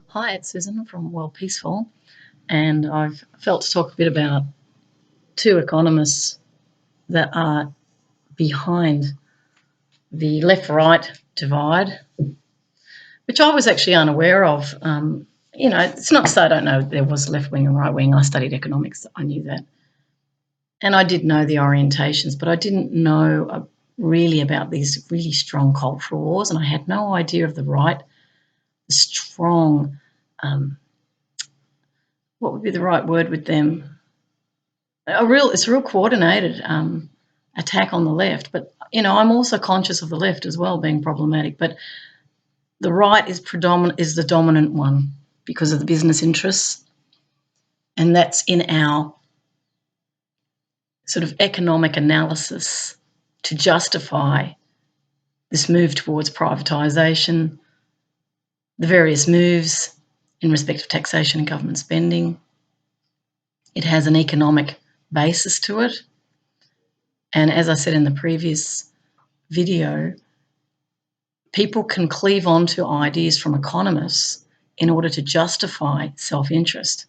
Hi, it's Susan from Worldpeacefull, and I've felt to talk a bit about two economists that are behind the left-right divide, which I was actually unaware of. It's not to say I don't know there was left-wing and right-wing. I studied economics, I knew that. And I did know the orientations, but I didn't know really about these really strong cultural wars, and I had no idea of the right, the strong, what would be the right word with them? It's a real coordinated attack on the left. But I'm also conscious of the left as well being problematic. But the right is the dominant one because of the business interests, and that's in our sort of economic analysis to justify this move towards privatisation, the various moves in respect of taxation and government spending. It has an economic basis to it. And as I said in the previous video, people can cleave onto ideas from economists in order to justify self-interest.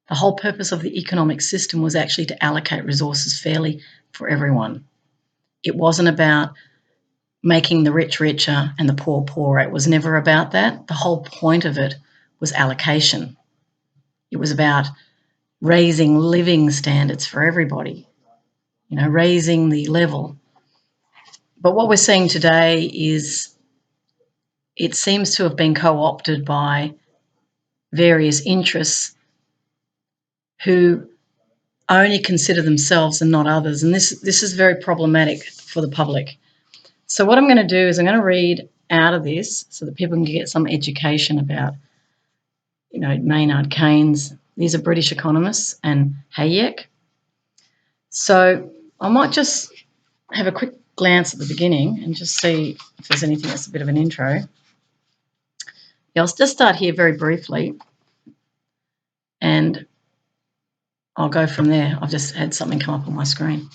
The whole purpose of the economic system was actually to allocate resources fairly for everyone. It wasn't about making the rich richer and the poor poorer. It was never about that. The whole point of it was allocation. It was about raising living standards for everybody, raising the level. But what we're seeing today is it seems to have been co-opted by various interests who only consider themselves and not others. And this is very problematic for the public. So what I'm going to do is I'm going to read out of this so that people can get some education about, Maynard, Keynes. These are British economists, and Hayek. So I might just have a quick glance at the beginning and just see if there's anything that's a bit of an intro. Yeah, I'll just start here very briefly, and I'll go from there. I've just had something come up on my screen.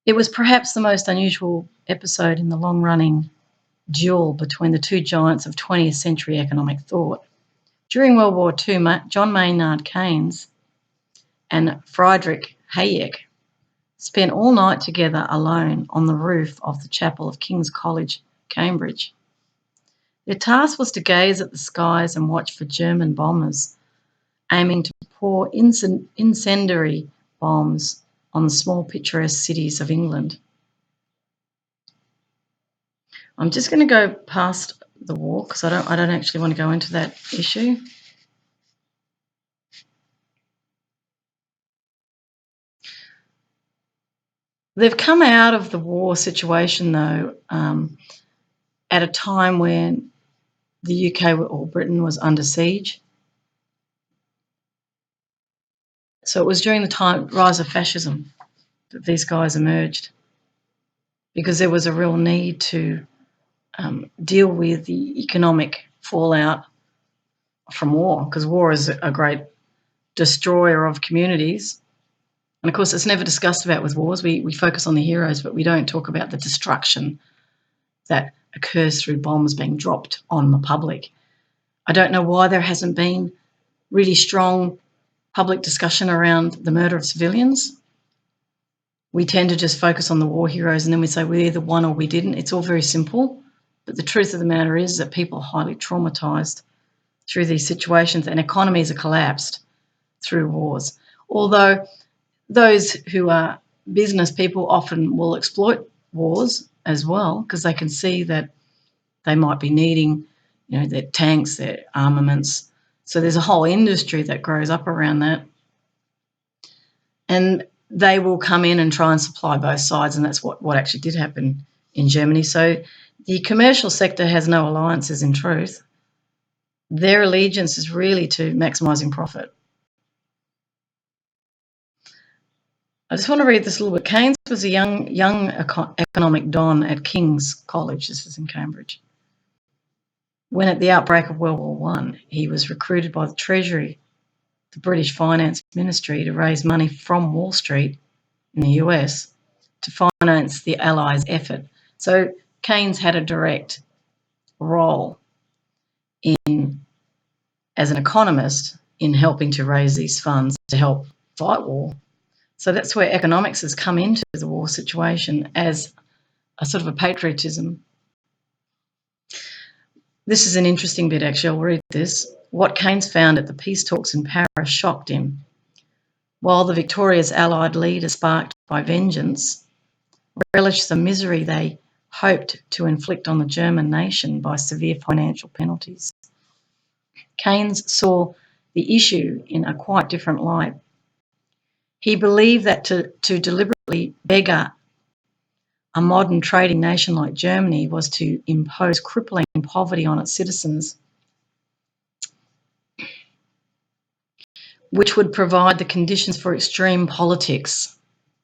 It was perhaps the most unusual episode in the long-running duel between the two giants of 20th century economic thought. During World War II, John Maynard Keynes and Friedrich Hayek spent all night together alone on the roof of the chapel of King's College, Cambridge. Their task was to gaze at the skies and watch for German bombers aiming to pour incendiary bombs on the small picturesque cities of England. I'm just going to go past the war because I don't actually want to go into that issue. They've come out of the war situation, though, at a time when the UK or Britain was under siege. So it was during the rise of fascism that these guys emerged, because there was a real need to deal with the economic fallout from war, because war is a great destroyer of communities. And of course, it's never discussed about with wars. We focus on the heroes, but we don't talk about the destruction that occurs through bombs being dropped on the public. I don't know why there hasn't been really strong public discussion around the murder of civilians. We tend to just focus on the war heroes and then we say we either won or we didn't. It's all very simple. But the truth of the matter is that people are highly traumatised through these situations, and economies are collapsed through wars. Although those who are business people often will exploit wars as well, because they can see that they might be needing, their tanks, their armaments. So there's a whole industry that grows up around that. And they will come in and try and supply both sides, and that's what actually did happen in Germany. So the commercial sector has no alliances in truth. Their allegiance is really to maximising profit. I just want to read this a little bit. Keynes was a young economic don at King's College, this is in Cambridge, when at the outbreak of World War I, he was recruited by the Treasury, the British Finance Ministry, to raise money from Wall Street in the US to finance the Allies' effort. So Keynes had a direct role. as an economist in helping to raise these funds to help fight war. So that's where economics has come into the war situation as a sort of a patriotism. This is an interesting bit, actually. I'll read this. What Keynes found at the peace talks in Paris shocked him. While the victorious Allied leaders, sparked by vengeance, relished the misery they hoped to inflict on the German nation by severe financial penalties, Keynes saw the issue in a quite different light. He believed that to deliberately beggar a modern trading nation like Germany was to impose crippling poverty on its citizens, which would provide the conditions for extreme politics.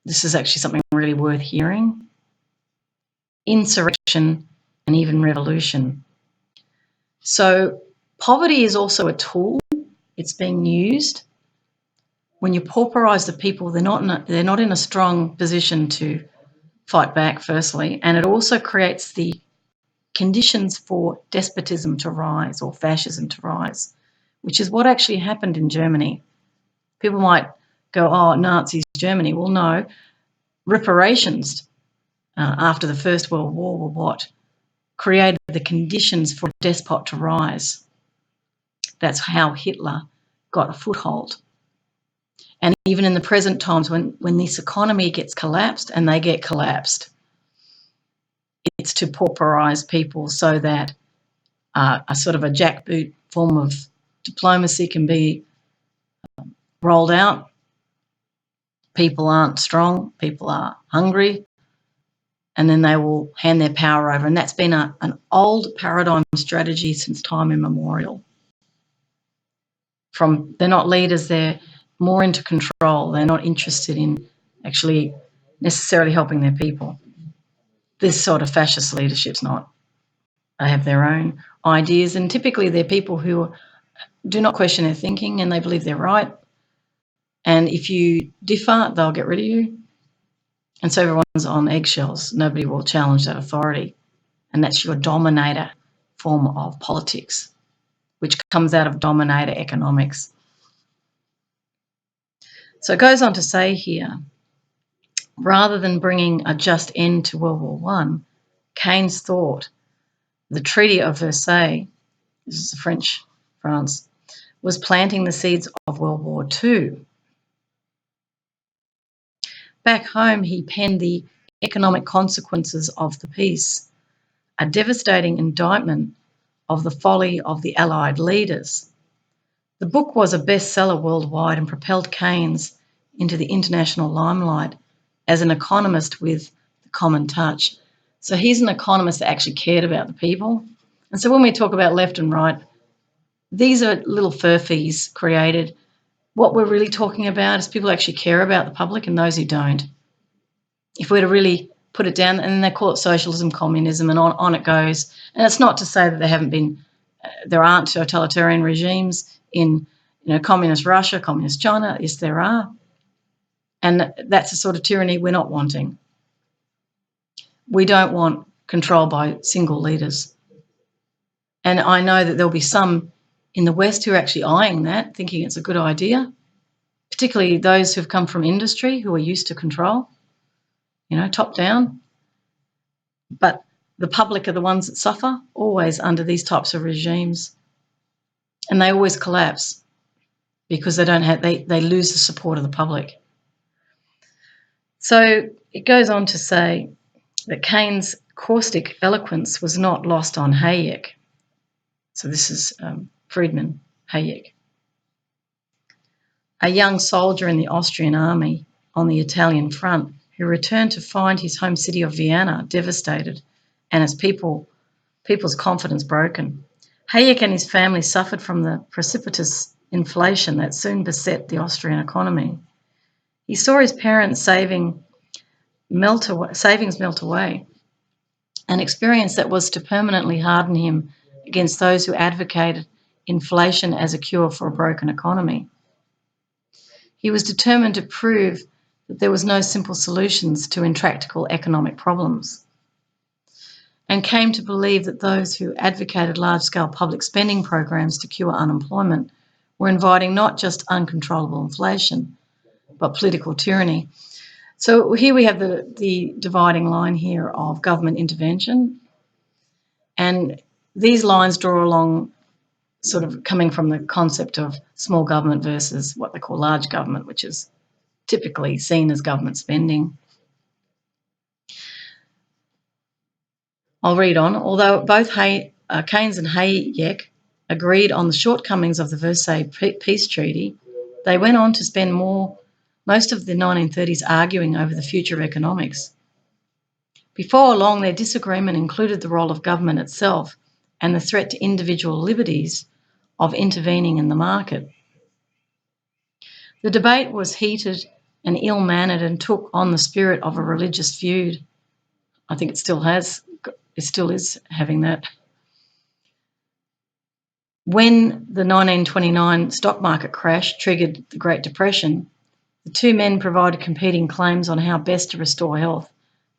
This is actually something really worth hearing. Insurrection and even revolution. So poverty is also a tool. It's being used. When you pauperise the people, they're not in a strong position to fight back, firstly, and it also creates the conditions for despotism to rise or fascism to rise, which is what actually happened in Germany. People might go, oh, Nazis, Germany. Well, no. Reparations after the First World War were what created the conditions for a despot to rise. That's how Hitler got a foothold. And even in the present times, when this economy gets collapsed, and they get collapsed, it's to pauperise people so that a sort of a jackboot form of diplomacy can be rolled out. People aren't strong, people are hungry, and then they will hand their power over. And that's been an old paradigm strategy since time immemorial. They're not leaders, they're more into control. They're not interested in actually necessarily helping their people. This sort of fascist leadership's not. They have their own ideas, and typically they're people who do not question their thinking and they believe they're right. And if you differ, they'll get rid of you. And so everyone's on eggshells. Nobody will challenge that authority. And that's your dominator form of politics, which comes out of Dominator Economics. So it goes on to say here, rather than bringing a just end to World War I, Keynes thought the Treaty of Versailles, this is France, was planting the seeds of World War II. Back home, he penned the economic consequences of the peace, a devastating indictment of the folly of the Allied leaders. The book was a bestseller worldwide and propelled Keynes into the international limelight as an economist with the common touch. So he's an economist that actually cared about the people. And so when we talk about left and right, these are little furphies created. What we're really talking about is people actually care about the public and those who don't. If we're to really put it down, and then they call it socialism, communism, and on it goes. And it's not to say that there aren't totalitarian regimes in communist Russia, communist China. Yes, there are. And that's the sort of tyranny we're not wanting. We don't want control by single leaders. And I know that there'll be some in the West who are actually eyeing that, thinking it's a good idea, particularly those who've come from industry who are used to control, top down. But the public are the ones that suffer always under these types of regimes. And they always collapse because they lose the support of the public. So it goes on to say that Keynes' caustic eloquence was not lost on Hayek. So this is Friedman Hayek, a young soldier in the Austrian army on the Italian front who returned to find his home city of Vienna devastated and its people's confidence broken. Hayek and his family suffered from the precipitous inflation that soon beset the Austrian economy. He saw his parents' savings melt away, an experience that was to permanently harden him against those who advocated inflation as a cure for a broken economy. He was determined to prove that there was no simple solutions to intractable economic problems. and came to believe that those who advocated large-scale public spending programs to cure unemployment were inviting not just uncontrollable inflation, but political tyranny. So here we have the dividing line here of government intervention, and these lines draw along sort of coming from the concept of small government versus what they call large government, which is typically seen as government spending. I'll read on. Although both Keynes and Hayek agreed on the shortcomings of the Versailles Peace Treaty, they went on to spend most of the 1930s arguing over the future of economics. Before long, their disagreement included the role of government itself and the threat to individual liberties of intervening in the market. The debate was heated and ill-mannered and took on the spirit of a religious feud. I think it still is having that. When the 1929 stock market crash triggered the Great Depression, the two men provided competing claims on how best to restore health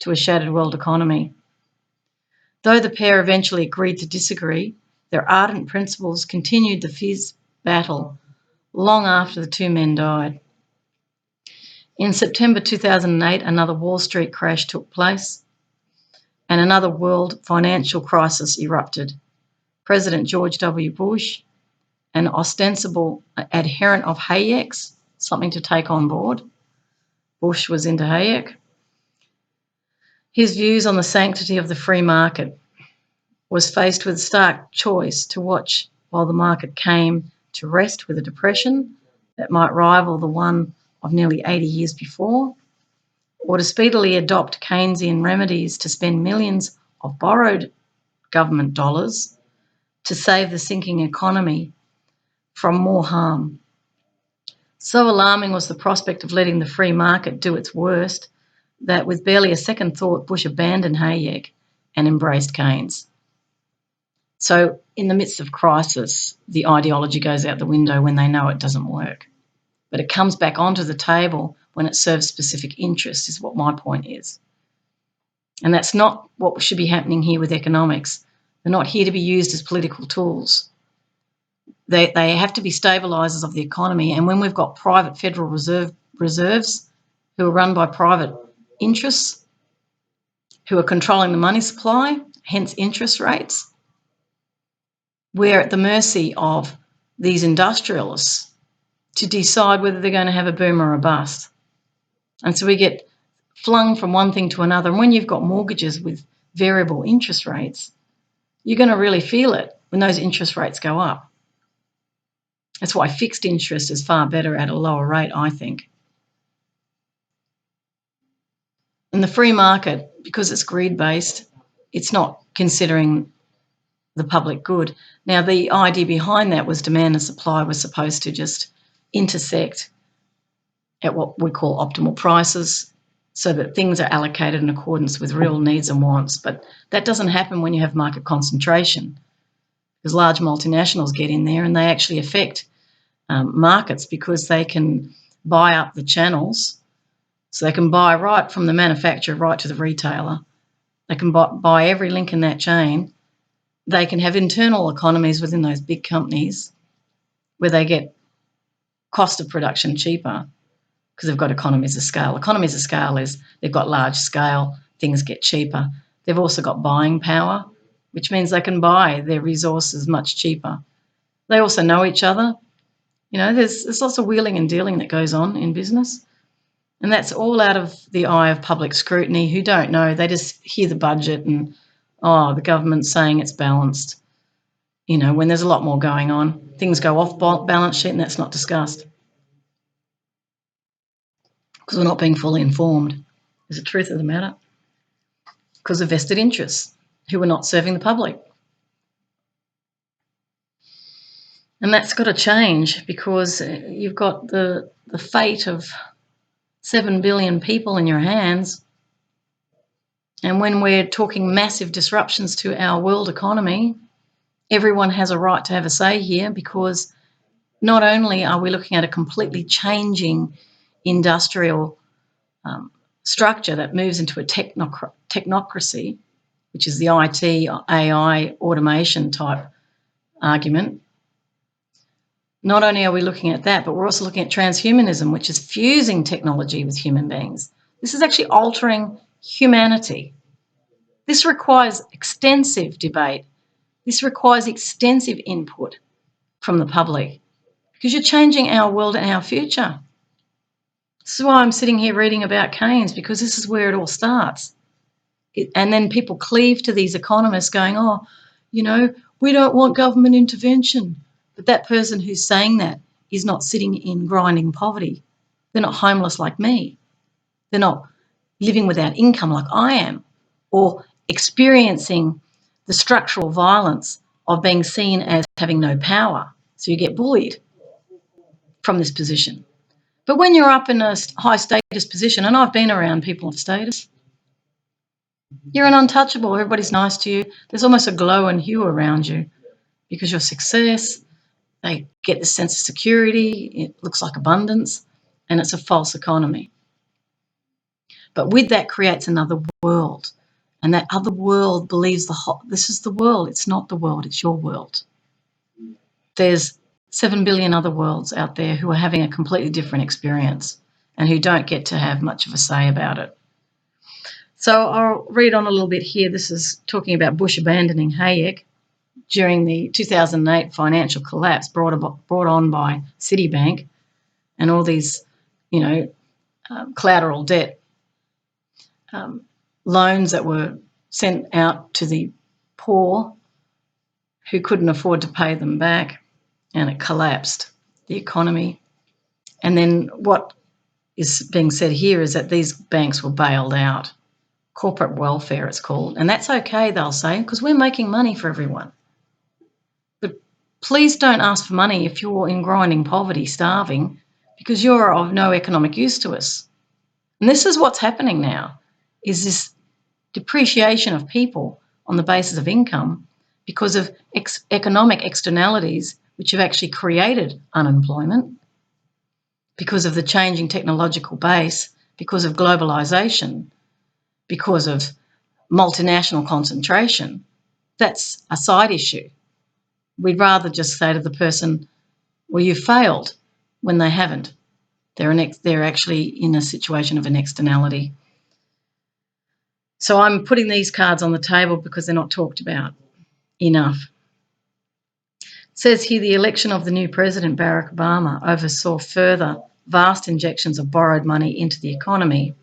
to a shattered world economy. Though the pair eventually agreed to disagree, their ardent principles continued the fierce battle long after the two men died. In September 2008, another Wall Street crash took place and another world financial crisis erupted. President George W. Bush, an ostensible adherent of Hayek's, something to take on board. Bush was into Hayek. His views on the sanctity of the free market was faced with a stark choice to watch while the market came to rest with a depression that might rival the one of nearly 80 years before, or to speedily adopt Keynesian remedies to spend millions of borrowed government dollars to save the sinking economy from more harm. So alarming was the prospect of letting the free market do its worst that with barely a second thought, Bush abandoned Hayek and embraced Keynes. So in the midst of crisis, the ideology goes out the window when they know it doesn't work. But it comes back onto the table when it serves specific interests, is what my point is. And that's not what should be happening here with economics. They're not here to be used as political tools. They have to be stabilisers of the economy. And when we've got private Federal reserves who are run by private interests, who are controlling the money supply, hence interest rates, we're at the mercy of these industrialists to decide whether they're going to have a boom or a bust. And so we get flung from one thing to another. And when you've got mortgages with variable interest rates, you're going to really feel it when those interest rates go up. That's why fixed interest is far better at a lower rate, I think. And the free market, because it's greed-based, it's not considering the public good. Now, the idea behind that was demand and supply was supposed to just intersect at what we call optimal prices so that things are allocated in accordance with real needs and wants. But that doesn't happen when you have market concentration, because large multinationals get in there and they actually affect markets because they can buy up the channels. So they can buy right from the manufacturer right to the retailer. They can buy every link in that chain. They can have internal economies within those big companies where they get cost of production cheaper because they've got economies of scale. Economies of scale is they've got large scale, things get cheaper. They've also got buying power, which means they can buy their resources much cheaper. They also know each other. You know, there's lots of wheeling and dealing that goes on in business. And that's all out of the eye of public scrutiny who don't know. They just hear the budget and, the government's saying it's balanced. You know, when there's a lot more going on, things go off balance sheet and that's not discussed because we're not being fully informed is the truth of the matter, because of vested interests who are not serving the public. And that's got to change because you've got the fate of 7 billion people in your hands. And when we're talking massive disruptions to our world economy, everyone has a right to have a say here, because not only are we looking at a completely changing industrial structure that moves into a technocracy, which is the IT, AI, automation type argument. Not only are we looking at that, but we're also looking at transhumanism, which is fusing technology with human beings. This is actually altering humanity. This requires extensive debate. This requires extensive input from the public because you're changing our world and our future. This is why I'm sitting here reading about Keynes, because this is where it all starts. And then people cleave to these economists going, oh, you know, we don't want government intervention. But that person who's saying that is not sitting in grinding poverty. They're not homeless like me. They're not living without income like I am, or experiencing the structural violence of being seen as having no power. So you get bullied from this position. But when you're up in a high status position, and I've been around people of status, you're an untouchable. Everybody's nice to you. There's almost a glow and hue around you because your success, they get the sense of security. It looks like abundance, and it's a false economy. But with that creates another world, and that other world believes this is the world. It's not the world. It's your world. There's 7 billion other worlds out there who are having a completely different experience and who don't get to have much of a say about it. So I'll read on a little bit here. This is talking about Bush abandoning Hayek during the 2008 financial collapse brought on by Citibank and all these, collateral debt loans that were sent out to the poor who couldn't afford to pay them back, and it collapsed the economy. And then what is being said here is that these banks were bailed out. Corporate welfare, it's called. And that's okay, they'll say, because we're making money for everyone. But please don't ask for money if you're in grinding poverty, starving, because you're of no economic use to us. And this is what's happening now, is this depreciation of people on the basis of income because of economic externalities which have actually created unemployment, because of the changing technological base, because of globalisation, because of multinational concentration. That's a side issue. We'd rather just say to the person, well, you failed, when they haven't. They're actually in a situation of an externality. So I'm putting these cards on the table because they're not talked about enough. It says here the election of the new president, Barack Obama, oversaw further vast injections of borrowed money into the economy.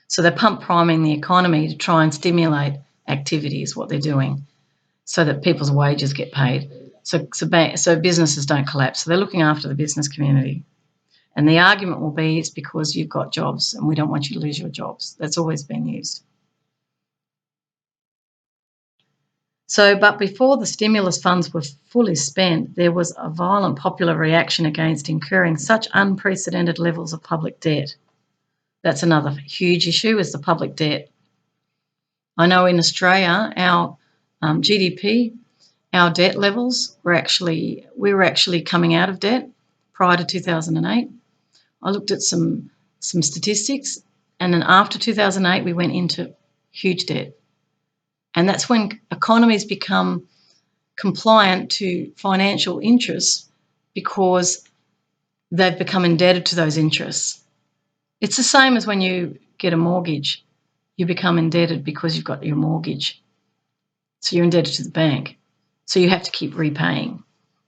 So they're pump priming the economy to try and stimulate activity is what they're doing so that people's wages get paid. So businesses don't collapse. So they're looking after the business community. And the argument will be it's because you've got jobs and we don't want you to lose your jobs. That's always been used. So, but before the stimulus funds were fully spent, there was a violent popular reaction against incurring such unprecedented levels of public debt. That's another huge issue, is the public debt. I know in Australia, our GDP, our debt levels we were actually coming out of debt prior to 2008. I looked at some statistics, and then after 2008, we went into huge debt. And that's when economies become compliant to financial interests because they've become indebted to those interests. It's the same as when you get a mortgage. You become indebted because you've got your mortgage. So you're indebted to the bank. So you have to keep repaying.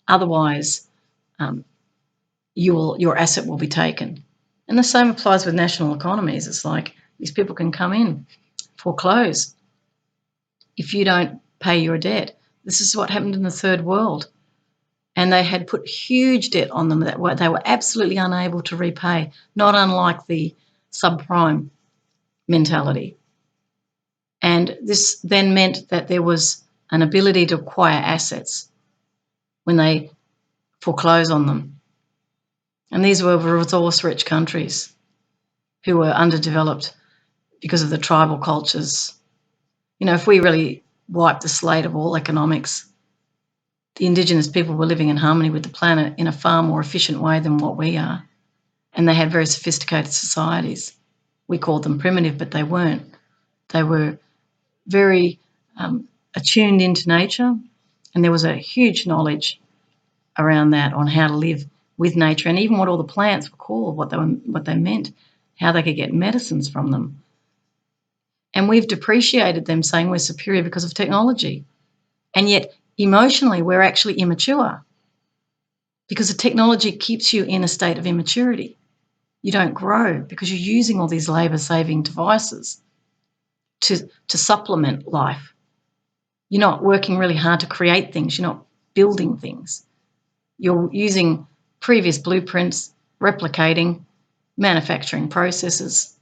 Otherwise, your asset will be taken. And the same applies with national economies. It's like these people can come in, foreclose, if you don't pay your debt. This is what happened in the third world. And they had put huge debt on them that they were absolutely unable to repay, not unlike the subprime mentality. And this then meant that there was an ability to acquire assets when they foreclose on them. And these were resource-rich countries who were underdeveloped because of the tribal cultures. If we really wiped the slate of all economics, the Indigenous people were living in harmony with the planet in a far more efficient way than what we are. And they had very sophisticated societies. We called them primitive, but they weren't. They were very attuned into nature, and there was a huge knowledge around that on how to live with nature, and even what all the plants were called, what they meant, how they could get medicines from them. And we've depreciated them, saying we're superior because of technology. And yet, emotionally, we're actually immature because the technology keeps you in a state of immaturity. You don't grow because you're using all these labour-saving devices to supplement life. You're not working really hard to create things. You're not building things. You're using previous blueprints, replicating, manufacturing processes.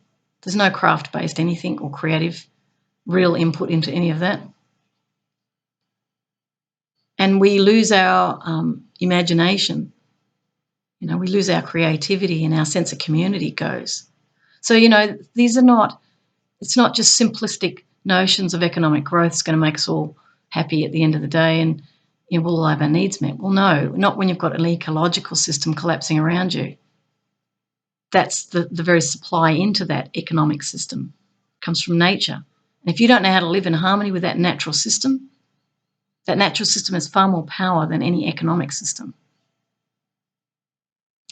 There's no craft-based anything or creative real input into any of that. And we lose our imagination. We lose our creativity, and our sense of community goes. So, these are not, it's not just simplistic notions of economic growth is going to make us all happy at the end of the day and we'll all have our needs met. Well, no, not when you've got an ecological system collapsing around you. That's the very supply into that economic system. It comes from nature. And if you don't know how to live in harmony with that natural system has far more power than any economic system.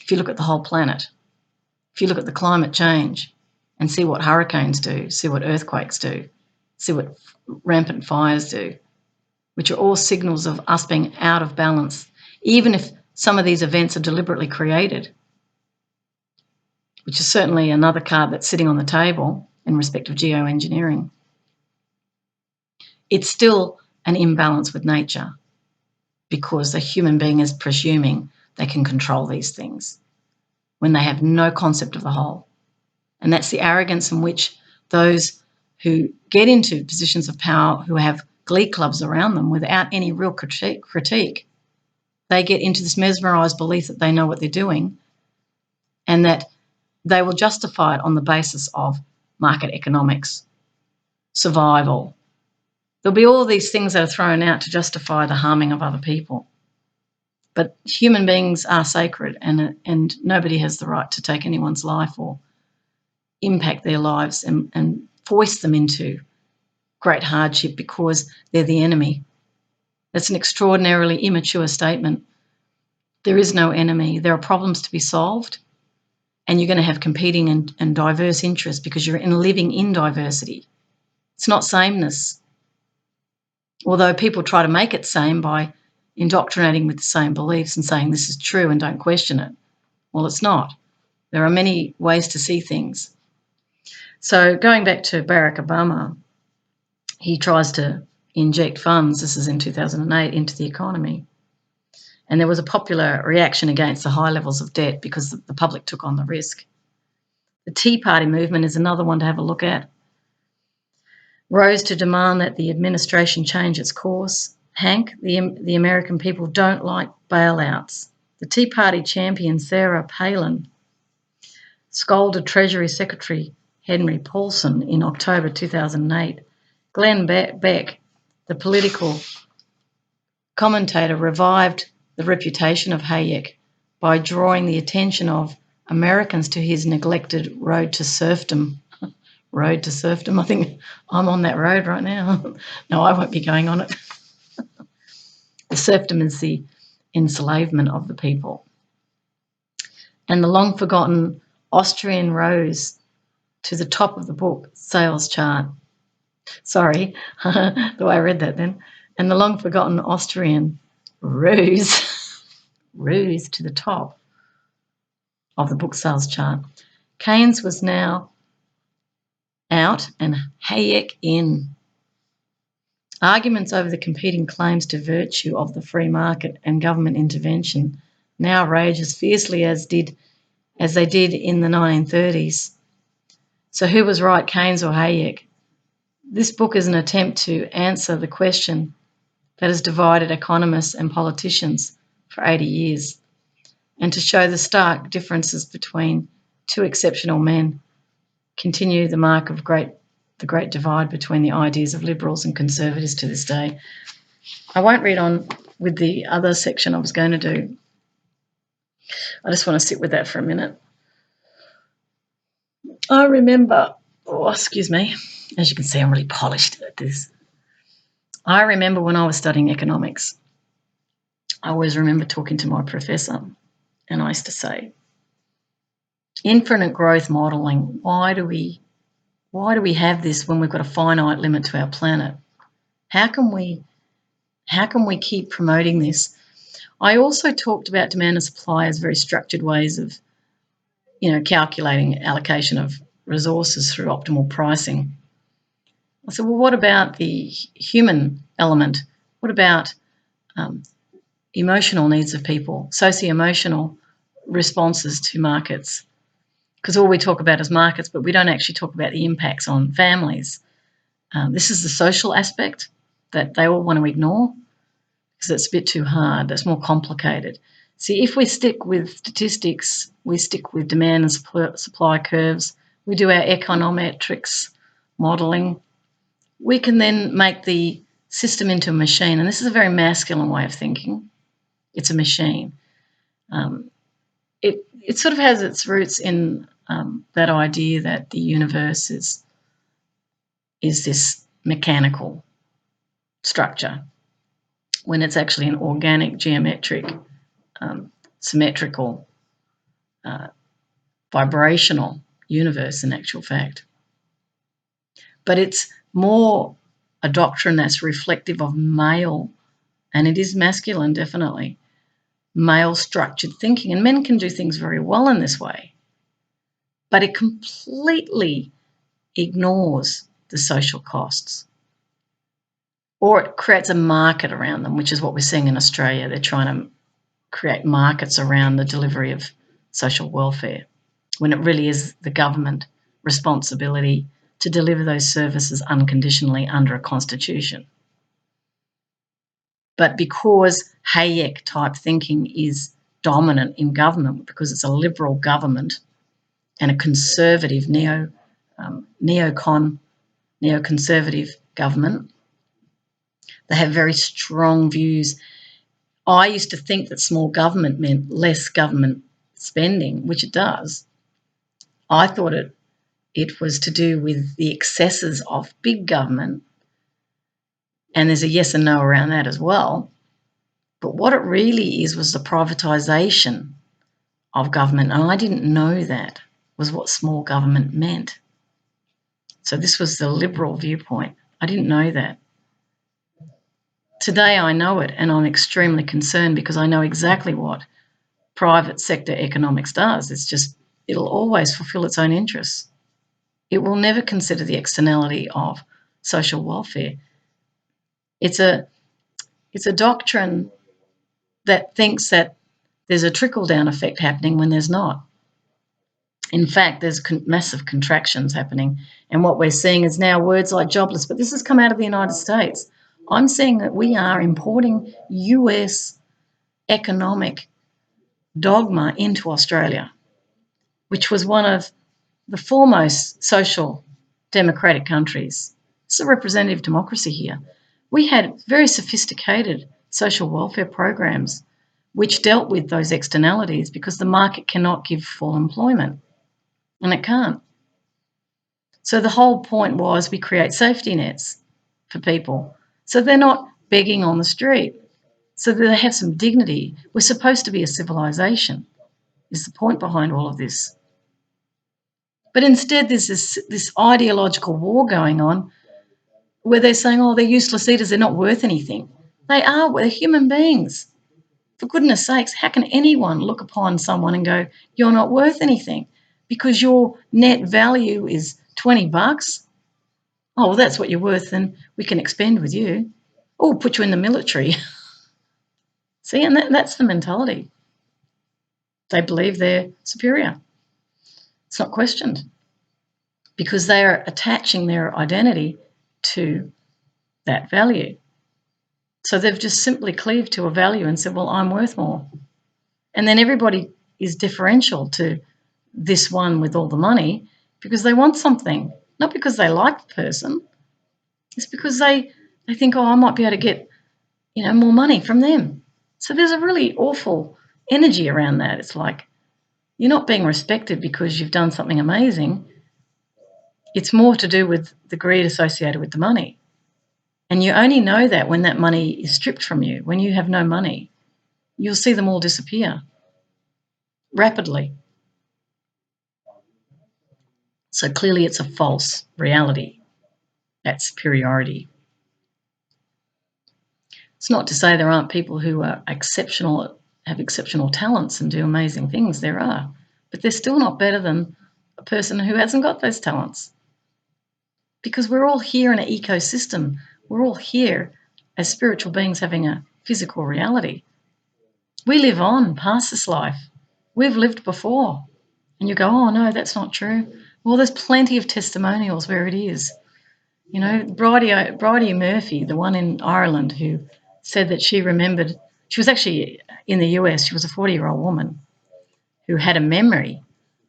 If you look at the whole planet, if you look at the climate change and see what hurricanes do, see what earthquakes do, see what rampant fires do, which are all signals of us being out of balance, even if some of these events are deliberately created, which is certainly another card that's sitting on the table in respect of geoengineering. It's still an imbalance with nature because the human being is presuming they can control these things when they have no concept of the whole. And that's the arrogance in which those who get into positions of power, who have glee clubs around them without any real critique, they get into this mesmerised belief that they know what they're doing and that they will justify it on the basis of market economics, survival. There'll be all these things that are thrown out to justify the harming of other people. But human beings are sacred, and nobody has the right to take anyone's life or impact their lives and force them into great hardship because they're the enemy. That's an extraordinarily immature statement. There is no enemy. There are problems to be solved, and you're going to have competing and diverse interests because you're living in diversity. It's not sameness. Although people try to make it same by indoctrinating with the same beliefs and saying this is true and don't question it. Well, it's not. There are many ways to see things. So going back to Barack Obama, he tries to inject funds, this is in 2008, into the economy. And there was a popular reaction against the high levels of debt because the public took on the risk. The Tea Party movement is another one to have a look at. Rose to demand that the administration change its course. Hank, the American people don't like bailouts. The Tea Party champion Sarah Palin scolded Treasury Secretary Henry Paulson in October 2008. Glenn Beck, the political commentator, revived the reputation of Hayek by drawing the attention of Americans to his neglected road to serfdom. Road to serfdom. I think I'm on that road right now. No, I won't be going on it. The serfdom is the enslavement of the people. And the long-forgotten Austrian rose to the top of the book sales chart. Sorry, the way I read that then. And the long-forgotten Austrian rose to the top of the book sales chart. Keynes was now out and Hayek in. Arguments over the competing claims to virtue of the free market and government intervention now rage as fiercely as they did in the 1930s. So who was right, Keynes or Hayek? This book is an attempt to answer the question that has divided economists and politicians for 80 years and to show the stark differences between two exceptional men, continue the mark of the great divide between the ideas of liberals and conservatives to this day. I won't read on with the other section I was going to do. I just want to sit with that for a minute. I remember, excuse me, As you can see, I'm really polished at this. I remember when I was studying economics, I always remember talking to my professor, and I used to say, infinite growth modelling, why do we have this when we've got a finite limit to our planet? How can we keep promoting this? I also talked about demand and supply as very structured ways of, calculating allocation of resources through optimal pricing. I said, well, what about the human element? What about emotional needs of people, socio-emotional responses to markets? Because all we talk about is markets, but we don't actually talk about the impacts on families. This is the social aspect that they all want to ignore because it's a bit too hard. That's more complicated. See, if we stick with statistics, we stick with demand and supply curves, we do our econometrics modelling, we can then make the system into a machine. And this is a very masculine way of thinking. It's a machine. It sort of has its roots in that idea that the universe is this mechanical structure when it's actually an organic, geometric, symmetrical, vibrational universe in actual fact. But it's more a doctrine that's reflective of male, and it is masculine, definitely, male structured thinking. And men can do things very well in this way, but it completely ignores the social costs. Or it creates a market around them, which is what we're seeing in Australia. They're trying to create markets around the delivery of social welfare, when it really is the government responsibility to deliver those services unconditionally under a constitution. But because Hayek type thinking is dominant in government, because it's a liberal government and a conservative neoconservative government, they have very strong views. I used to think that small government meant less government spending, which it does. I thought it was to do with the excesses of big government, and there's a yes and no around that as well. But what it really is was the privatisation of government, and I didn't know that was what small government meant. So this was the liberal viewpoint. I didn't know that. Today I know it, and I'm extremely concerned because I know exactly what private sector economics does. It'll always fulfil its own interests. It will never consider the externality of social welfare. It's a doctrine that thinks that there's a trickle-down effect happening when there's not. In fact, there's massive contractions happening, and what we're seeing is now words like jobless, but this has come out of the United States. I'm seeing that we are importing US economic dogma into Australia, which was one of the foremost social democratic countries. It's a representative democracy here. We had very sophisticated social welfare programs which dealt with those externalities because the market cannot give full employment, and it can't. So the whole point was we create safety nets for people so they're not begging on the street, so that they have some dignity. We're supposed to be a civilization, is the point behind all of this. But instead there's this ideological war going on where they're saying, oh, they're useless eaters, they're not worth anything. They are, they're human beings. For goodness sakes, how can anyone look upon someone and go, you're not worth anything because your net value is $20? Oh, well, that's what you're worth, then we can expend with you. Oh, put you in the military. See, and that's the mentality. They believe they're superior. It's not questioned because they are attaching their identity to that value. So they've just simply cleaved to a value and said, well, I'm worth more. And then everybody is differential to this one with all the money because they want something, not because they like the person. It's because they think, oh, I might be able to get, more money from them. So there's a really awful energy around that. It's like you're not being respected because you've done something amazing. It's more to do with the greed associated with the money. And you only know that when that money is stripped from you. When you have no money, you'll see them all disappear rapidly. So clearly it's a false reality, that superiority. It's not to say there aren't people who are exceptional, have exceptional talents and do amazing things. There are. But they're still not better than a person who hasn't got those talents. Because we're all here in an ecosystem. We're all here as spiritual beings having a physical reality. We live on past this life. We've lived before. And you go, oh, no, that's not true. Well, there's plenty of testimonials where it is. You know, Bridey Murphy, the one in Ireland who said that she remembered, she was actually in the US, she was a 40-year-old woman who had a memory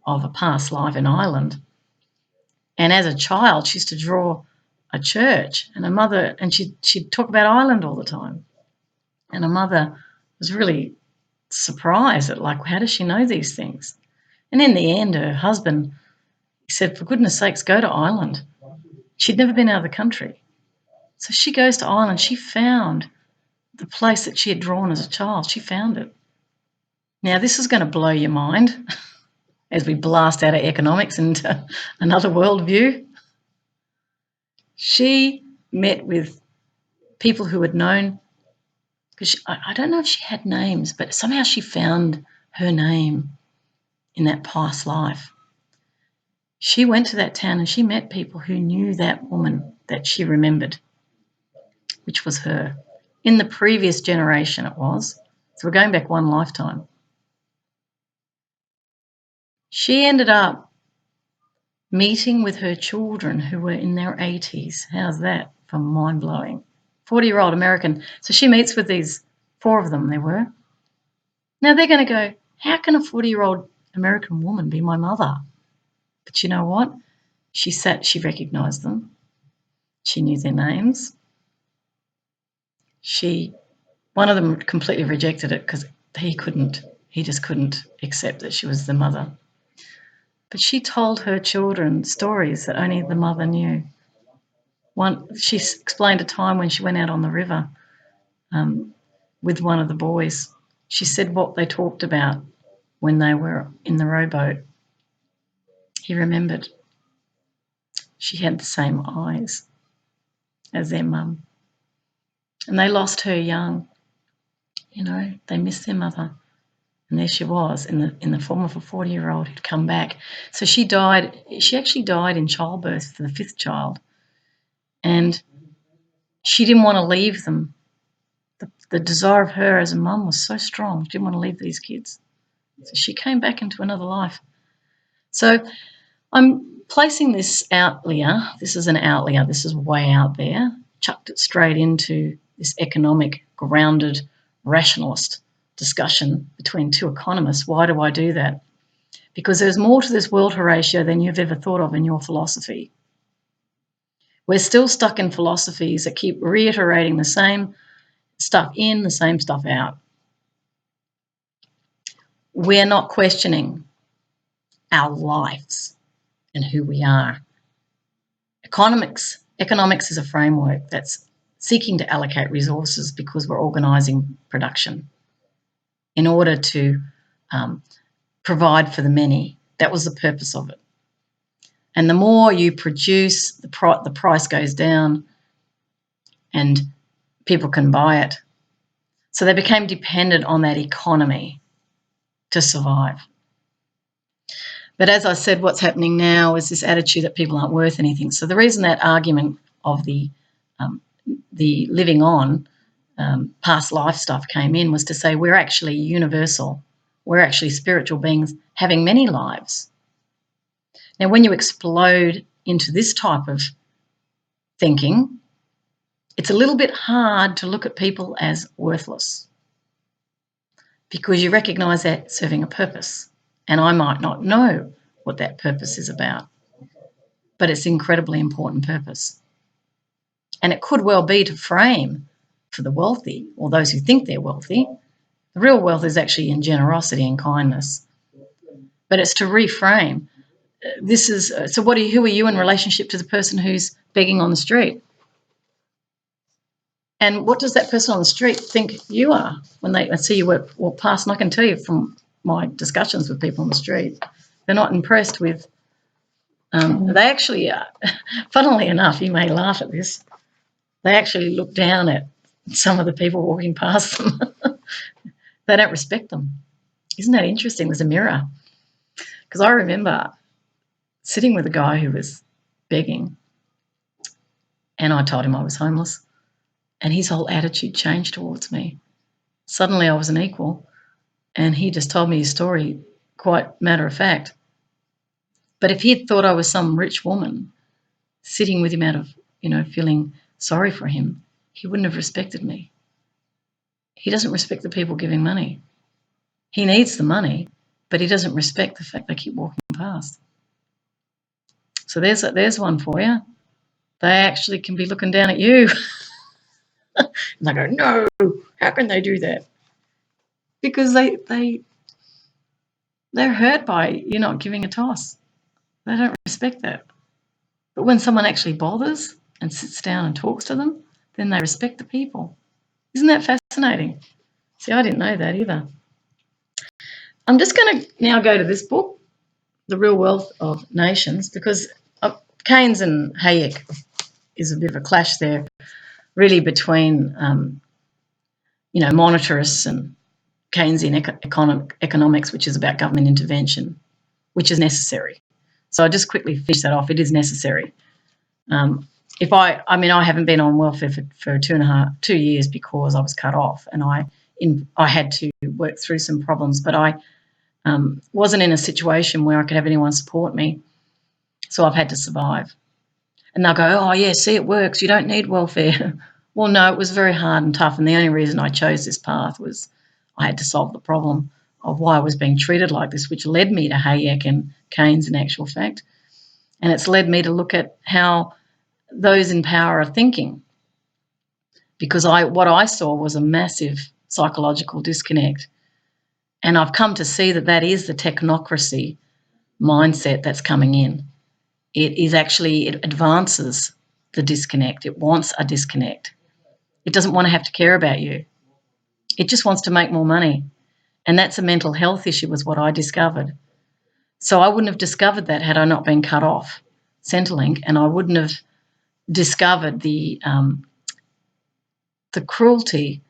of a past life in Ireland. And as a child, she used to draw a church, and her mother, and she'd talk about Ireland all the time. And her mother was really surprised at, like, how does she know these things? And in the end, her husband, he said, for goodness sakes, go to Ireland. She'd never been out of the country. So she goes to Ireland. She found the place that she had drawn as a child. She found it. Now, this is going to blow your mind as we blast out of economics into another worldview. She met with people who had known, because I don't know if she had names, but somehow she found her name in that past life. She went to that town and she met people who knew that woman that she remembered, which was her. In the previous generation it was. So we're going back one lifetime. She ended up meeting with her children who were in their 80s. How's that for mind-blowing? 40-year-old American. So she meets with these, 4 of them there were. Now they're going to go, how can a 40-year-old American woman be my mother? But you know what? She recognised them. She knew their names. One of them completely rejected it because he just couldn't accept that she was the mother. But she told her children stories that only the mother knew. She explained a time when she went out on the river with one of the boys. She said what they talked about when they were in the rowboat. He remembered. She had the same eyes as their mum. And they lost her young. You know, they missed their mother. And there she was in the form of a 40-year-old who'd come back. So she died. She actually died in childbirth for the 5th child. And she didn't want to leave them. The desire of her as a mum was so strong. She didn't want to leave these kids. So she came back into another life. So I'm placing this outlier. This is an outlier. This is way out there. Chucked it straight into this economic, grounded, rationalist discussion between 2 economists. Why do I do that? Because there's more to this world, Horatio, than you've ever thought of in your philosophy. We're still stuck in philosophies that keep reiterating the same stuff in, the same stuff out. We're not questioning our lives and who we are. Economics is a framework that's seeking to allocate resources because we're organising production in order to provide for the many. That was the purpose of it. And the more you produce, the price goes down and people can buy it. So they became dependent on that economy to survive. But as I said, what's happening now is this attitude that people aren't worth anything. So the reason that argument of the living on past life stuff came in was to say we're actually universal. We're actually spiritual beings having many lives. Now, when you explode into this type of thinking, it's a little bit hard to look at people as worthless because you recognise that serving a purpose. And I might not know what that purpose is about, but it's an incredibly important purpose. And it could well be to frame for the wealthy or those who think they're wealthy. The real wealth is actually in generosity and kindness. But it's to reframe who are you in relationship to the person who's begging on the street? And what does that person on the street think you are when they see you walk past? And I can tell you from my discussions with people on the street, they're not impressed with. They actually, funnily enough, you may laugh at this, they actually look down at some of the people walking past them. They don't respect them. Isn't that interesting? There's a mirror. Because I remember sitting with a guy who was begging, and I told him I was homeless, and his whole attitude changed towards me. Suddenly I was an equal, and he just told me his story quite matter of fact. But if he had thought I was some rich woman sitting with him out of, feeling sorry for him, he wouldn't have respected me. He doesn't respect the people giving money. He needs the money, but he doesn't respect the fact they keep walking past. So there's one for you. They actually can be looking down at you. And they go, no, how can they do that? Because they're hurt by you not giving a toss. They don't respect that. But when someone actually bothers and sits down and talks to them, then they respect the people. Isn't that fascinating? See, I didn't know that either. I'm just going to now go to this book, The Real Wealth of Nations, because Keynes and Hayek is a bit of a clash there, really between, monetarists and Keynesian economics, which is about government intervention, which is necessary. So I'll just quickly finish that off. It is necessary. I haven't been on welfare for 2 years because I was cut off, and I had to work through some problems, but I wasn't in a situation where I could have anyone support me, so I've had to survive. And they'll go, oh, yeah, see, it works. You don't need welfare. Well, no, it was very hard and tough, and the only reason I chose this path was I had to solve the problem of why I was being treated like this, which led me to Hayek and Keynes in actual fact. And it's led me to look at how those in power are thinking, because what I saw was a massive psychological disconnect. And I've come to see that is the technocracy mindset that's coming in. It advances the disconnect. It wants a disconnect. It doesn't want to have to care about you. It just wants to make more money. And that's a mental health issue, was what I discovered. So I wouldn't have discovered that had I not been cut off Centrelink, and I wouldn't have discovered the cruelty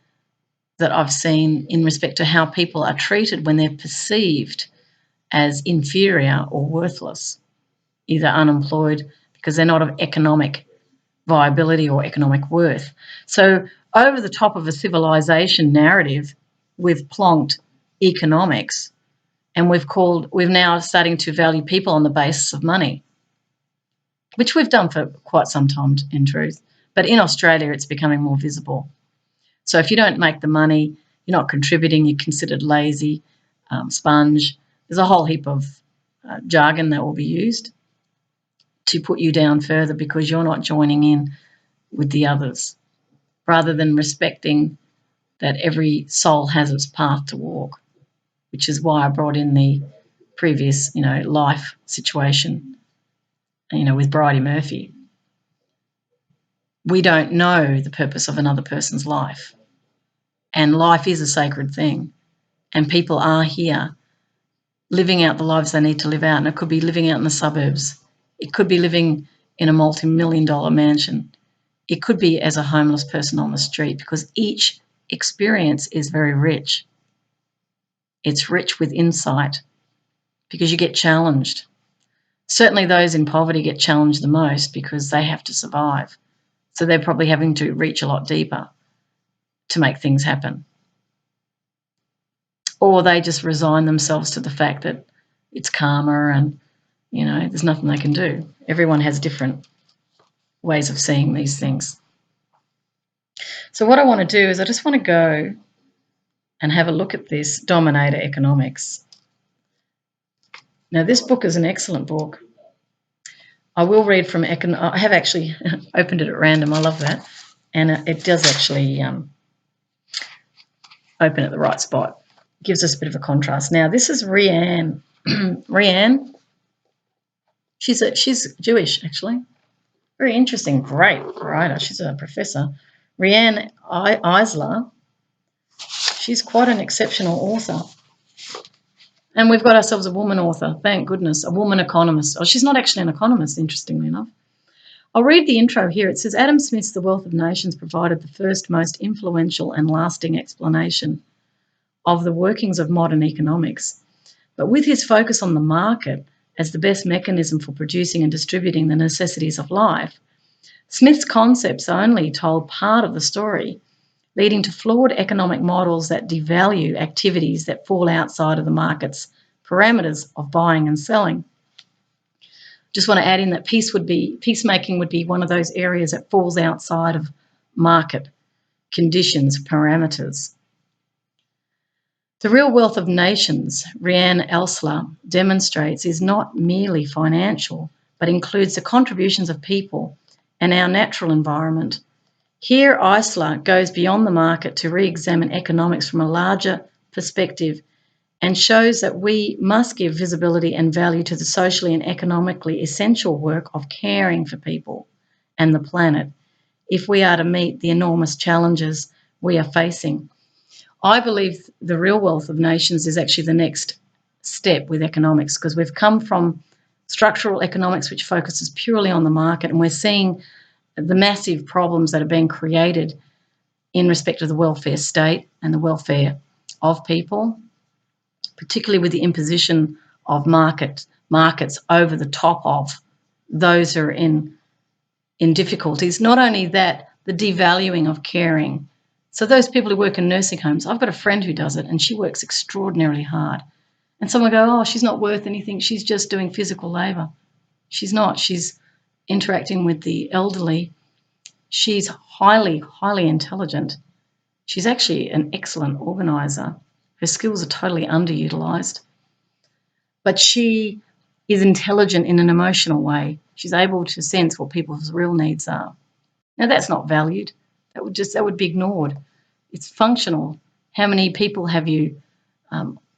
that I've seen in respect to how people are treated when they're perceived as inferior or worthless, either unemployed because they're not of economic viability or economic worth. So over the top of a civilization narrative, we've plonked economics, and we've now starting to value people on the basis of money, which we've done for quite some time in truth. But in Australia, it's becoming more visible. So if you don't make the money, you're not contributing, you're considered lazy, sponge. There's a whole heap of jargon that will be used to put you down further because you're not joining in with the others, rather than respecting that every soul has its path to walk, which is why I brought in the previous, life situation, with Bridey Murphy. We don't know the purpose of another person's life, and life is a sacred thing, and people are here living out the lives they need to live out, and it could be living out in the suburbs. It could be living in a multi-million-dollar mansion. It could be as a homeless person on the street, because each experience is very rich. It's rich with insight because you get challenged. Certainly those in poverty get challenged the most because they have to survive. So they're probably having to reach a lot deeper to make things happen. Or they just resign themselves to the fact that it's karma and, there's nothing they can do. Everyone has different ways of seeing these things. So what I want to do is I just want to go and have a look at this Dominator Economics. Now, this book is an excellent book. I will read from I have actually opened it at random. I love that. And it does actually open at the right spot. It gives us a bit of a contrast. Now, this is Riane. Riane, She's Jewish, actually. Very interesting, great writer. She's a professor. Riane Eisler, she's quite an exceptional author. And we've got ourselves a woman author, thank goodness, a woman economist. Oh, she's not actually an economist, interestingly enough. I'll read the intro here. It says, Adam Smith's The Wealth of Nations provided the first, most influential and lasting explanation of the workings of modern economics. But with his focus on the market as the best mechanism for producing and distributing the necessities of life, Smith's concepts only told part of the story, leading to flawed economic models that devalue activities that fall outside of the market's parameters of buying and selling. Just want to add in that peacemaking would be one of those areas that falls outside of market conditions, parameters. The real wealth of nations, Riane Eisler demonstrates, is not merely financial, but includes the contributions of people and our natural environment. Here, Eisler goes beyond the market to re-examine economics from a larger perspective and shows that we must give visibility and value to the socially and economically essential work of caring for people and the planet if we are to meet the enormous challenges we are facing. I believe the real wealth of nations is actually the next step with economics, because we've come from structural economics, which focuses purely on the market, and we're seeing the massive problems that are being created in respect of the welfare state and the welfare of people, particularly with the imposition of markets over the top of those who are in difficulties. Not only that, the devaluing of caring. So those people who work in nursing homes, I've got a friend who does it, and she works extraordinarily hard. And someone go, oh, she's not worth anything. She's just doing physical labour. She's not. She's interacting with the elderly. She's highly, highly intelligent. She's actually an excellent organiser. Her skills are totally underutilised. But she is intelligent in an emotional way. She's able to sense what people's real needs are. Now, that's not valued. That would be ignored. It's functional. How many people have you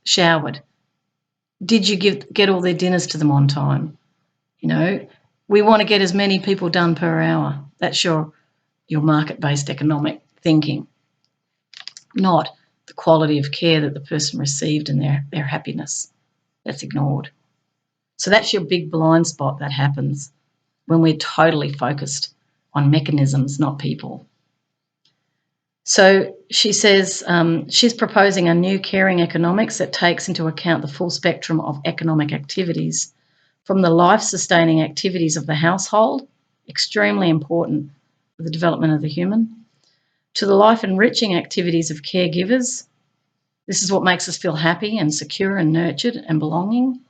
showered? Did you get all their dinners to them on time? You know, we want to get as many people done per hour. That's your market-based economic thinking, not the quality of care that the person received and their happiness. That's ignored. So that's your big blind spot that happens when we're totally focused on mechanisms, not people. So she says she's proposing a new caring economics that takes into account the full spectrum of economic activities, from the life-sustaining activities of the household, extremely important for the development of the human, to the life-enriching activities of caregivers. This is what makes us feel happy and secure and nurtured and belonging.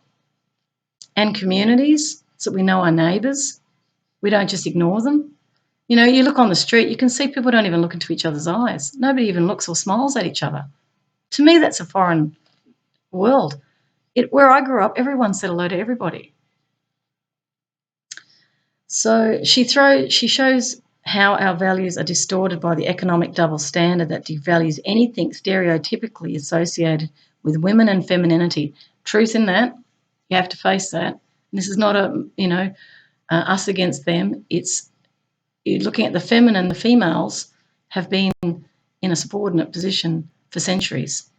And communities, so we know our neighbours. We don't just ignore them. You know, you look on the street, you can see people don't even look into each other's eyes. Nobody even looks or smiles at each other. To me, that's a foreign world. Where I grew up, everyone said hello to everybody. So she shows how our values are distorted by the economic double standard that devalues anything stereotypically associated with women and femininity. Truth in that, you have to face that. And this is not us against them. It's looking at the feminine. The females have been in a subordinate position for centuries.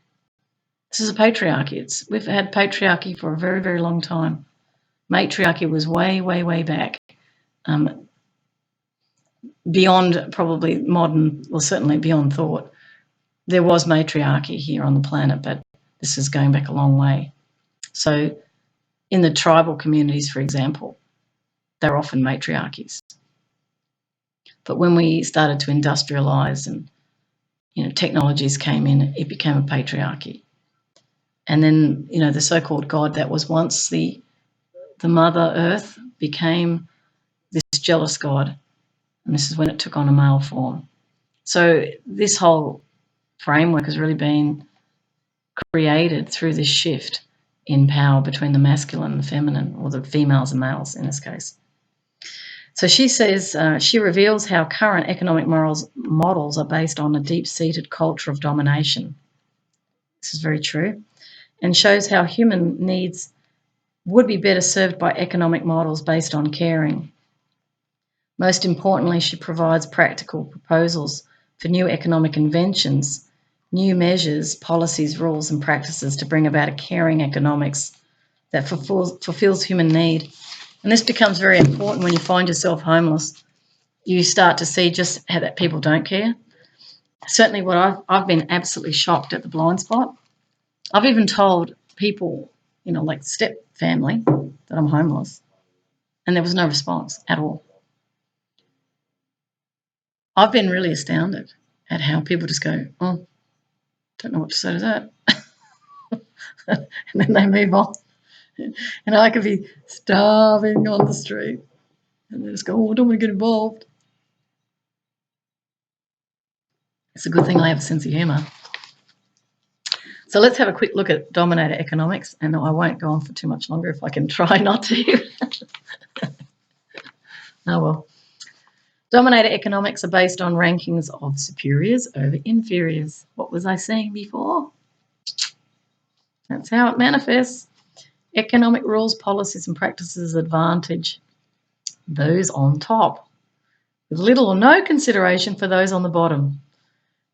This is a patriarchy. We've had patriarchy for a very, very long time. Matriarchy was way, way, way back. Beyond probably modern, well, certainly beyond thought. There was matriarchy here on the planet, but this is going back a long way. So in the tribal communities, for example, they're often matriarchies. But when we started to industrialise and technologies came in, it became a patriarchy. And then the so-called God that was once the Mother Earth became this jealous God, and this is when it took on a male form. So this whole framework has really been created through this shift in power between the masculine and the feminine, or the females and males in this case. So she says, she reveals how current economic models are based on a deep-seated culture of domination. This is very true. And shows how human needs would be better served by economic models based on caring. Most importantly, she provides practical proposals for new economic inventions, new measures, policies, rules and practices to bring about a caring economics that fulfills human need. And this becomes very important when you find yourself homeless. You start to see just how that people don't care. Certainly what I've been absolutely shocked at the blind spot. I've even told people, like step family, that I'm homeless, and there was no response at all. I've been really astounded at how people just go, oh, don't know what to say to that. And then they move on. And I could be starving on the street and they just go, oh, I don't want to get involved. It's a good thing I have a sense of humour. So let's have a quick look at Dominator Economics, and I won't go on for too much longer if I can try not to. Oh well. Dominator Economics are based on rankings of superiors over inferiors. What was I saying before? That's how it manifests. Economic rules, policies and practices advantage those on top, with little or no consideration for those on the bottom,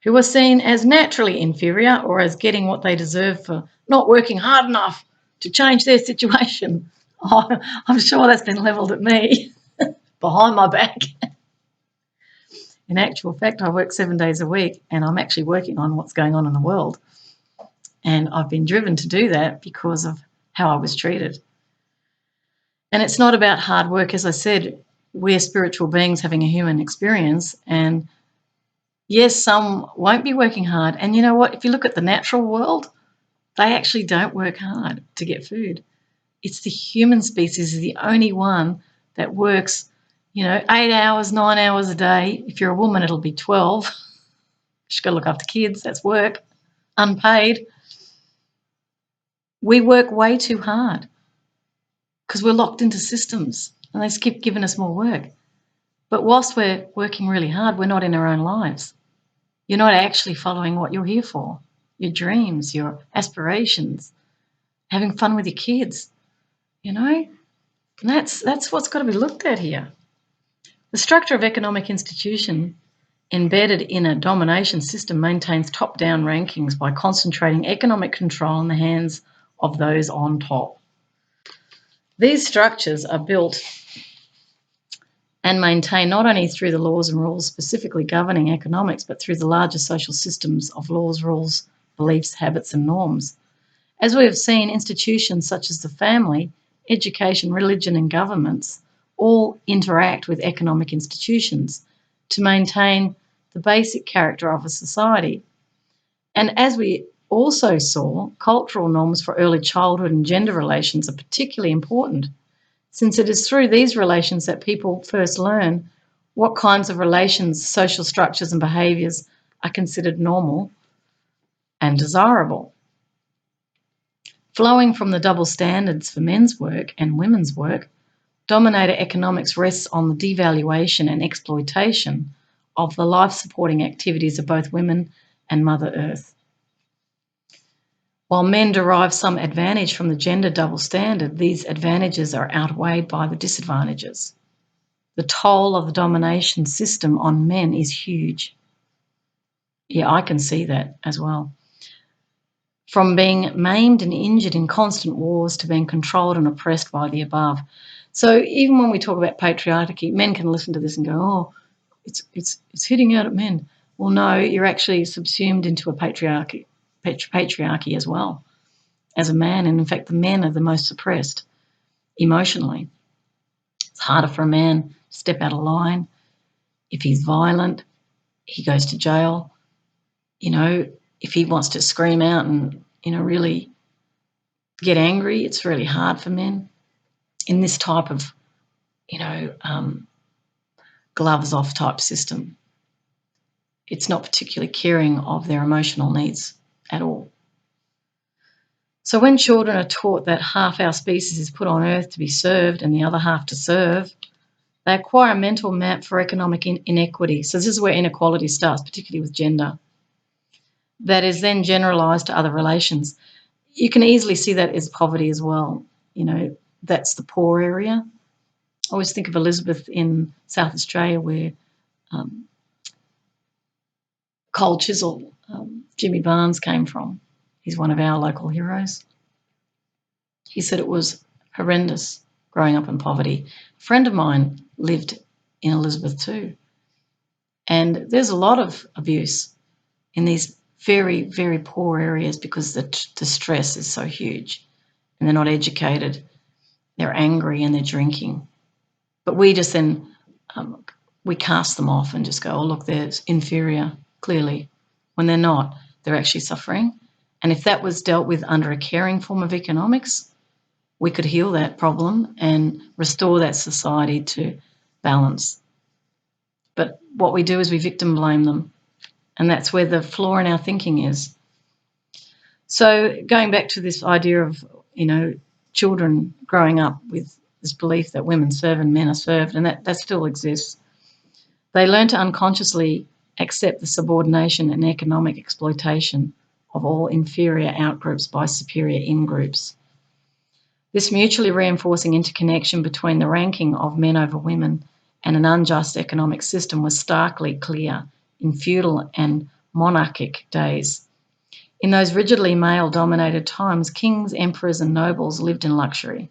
who are seen as naturally inferior or as getting what they deserve for not working hard enough to change their situation. Oh, I'm sure that's been levelled at me behind my back. In actual fact, I work 7 days a week and I'm actually working on what's going on in the world. And I've been driven to do that because of how I was treated. And it's not about hard work. As I said, we're spiritual beings having a human experience. And yes, some won't be working hard. And you know what? If you look at the natural world, they actually don't work hard to get food. It's the human species is the only one that works, 8 hours, 9 hours a day. If you're a woman, it'll be 12. She's got to look after kids. That's work, unpaid. We work way too hard because we're locked into systems and they just keep giving us more work. But whilst we're working really hard, we're not in our own lives. You're not actually following what you're here for, your dreams, your aspirations, having fun with your kids, And that's what's got to be looked at here. The structure of economic institution embedded in a domination system maintains top-down rankings by concentrating economic control in the hands of those on top. These structures are built and maintained not only through the laws and rules specifically governing economics, but through the larger social systems of laws, rules, beliefs, habits and norms. As we have seen, institutions such as the family, education, religion and governments all interact with economic institutions to maintain the basic character of a society. And as we also saw, cultural norms for early childhood and gender relations are particularly important, since it is through these relations that people first learn what kinds of relations, social structures and behaviours are considered normal and desirable. Flowing from the double standards for men's work and women's work, Dominator Economics rests on the devaluation and exploitation of the life-supporting activities of both women and Mother Earth. While men derive some advantage from the gender double standard, these advantages are outweighed by the disadvantages. The toll of the domination system on men is huge. Yeah, I can see that as well. From being maimed and injured in constant wars to being controlled and oppressed by the above. So even when we talk about patriarchy, men can listen to this and go, oh, it's hitting out at men. Well, no, you're actually subsumed into a patriarchy as well as a man. And in fact, the men are the most suppressed emotionally. It's harder for a man to step out of line. If he's violent, he goes to jail. If he wants to scream out and, really get angry, it's really hard for men in this type of, gloves off type system. It's not particularly caring of their emotional needs at all. So when children are taught that half our species is put on earth to be served and the other half to serve, they acquire a mental map for economic inequity. So this is where inequality starts, particularly with gender. That is then generalised to other relations. You can easily see that as poverty as well. that's the poor area. I always think of Elizabeth in South Australia, where Cold Chisel, Jimmy Barnes came from. He's one of our local heroes. He said it was horrendous growing up in poverty. A friend of mine lived in Elizabeth too. And there's a lot of abuse in these very, very poor areas because the stress is so huge and they're not educated, they're angry and they're drinking. But we just then, we cast them off and just go, oh, look, they're inferior, clearly. When they're not, they're actually suffering. And if that was dealt with under a caring form of economics, we could heal that problem and restore that society to balance. But what we do is we victim blame them. And that's where the flaw in our thinking is. So going back to this idea of, children growing up with this belief that women serve and men are served, and that still exists, they learn to unconsciously accept the subordination and economic exploitation of all inferior outgroups by superior in-groups. This mutually reinforcing interconnection between the ranking of men over women and an unjust economic system was starkly clear in feudal and monarchic days. In those rigidly male-dominated times, kings, emperors and nobles lived in luxury.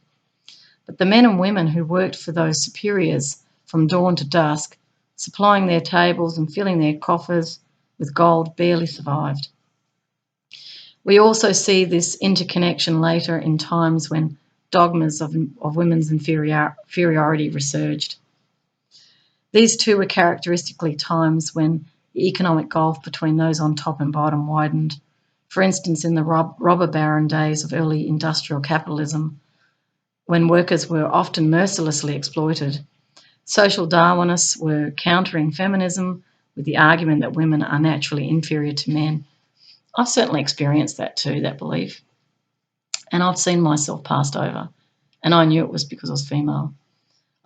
But the men and women who worked for those superiors from dawn to dusk, supplying their tables and filling their coffers with gold, barely survived. We also see this interconnection later in times when dogmas of women's inferiority resurged. These too were characteristically times when the economic gulf between those on top and bottom widened. For instance, in the robber baron days of early industrial capitalism, when workers were often mercilessly exploited, social Darwinists were countering feminism with the argument that women are naturally inferior to men. I've certainly experienced that too, that belief. And I've seen myself passed over, and I knew it was because I was female.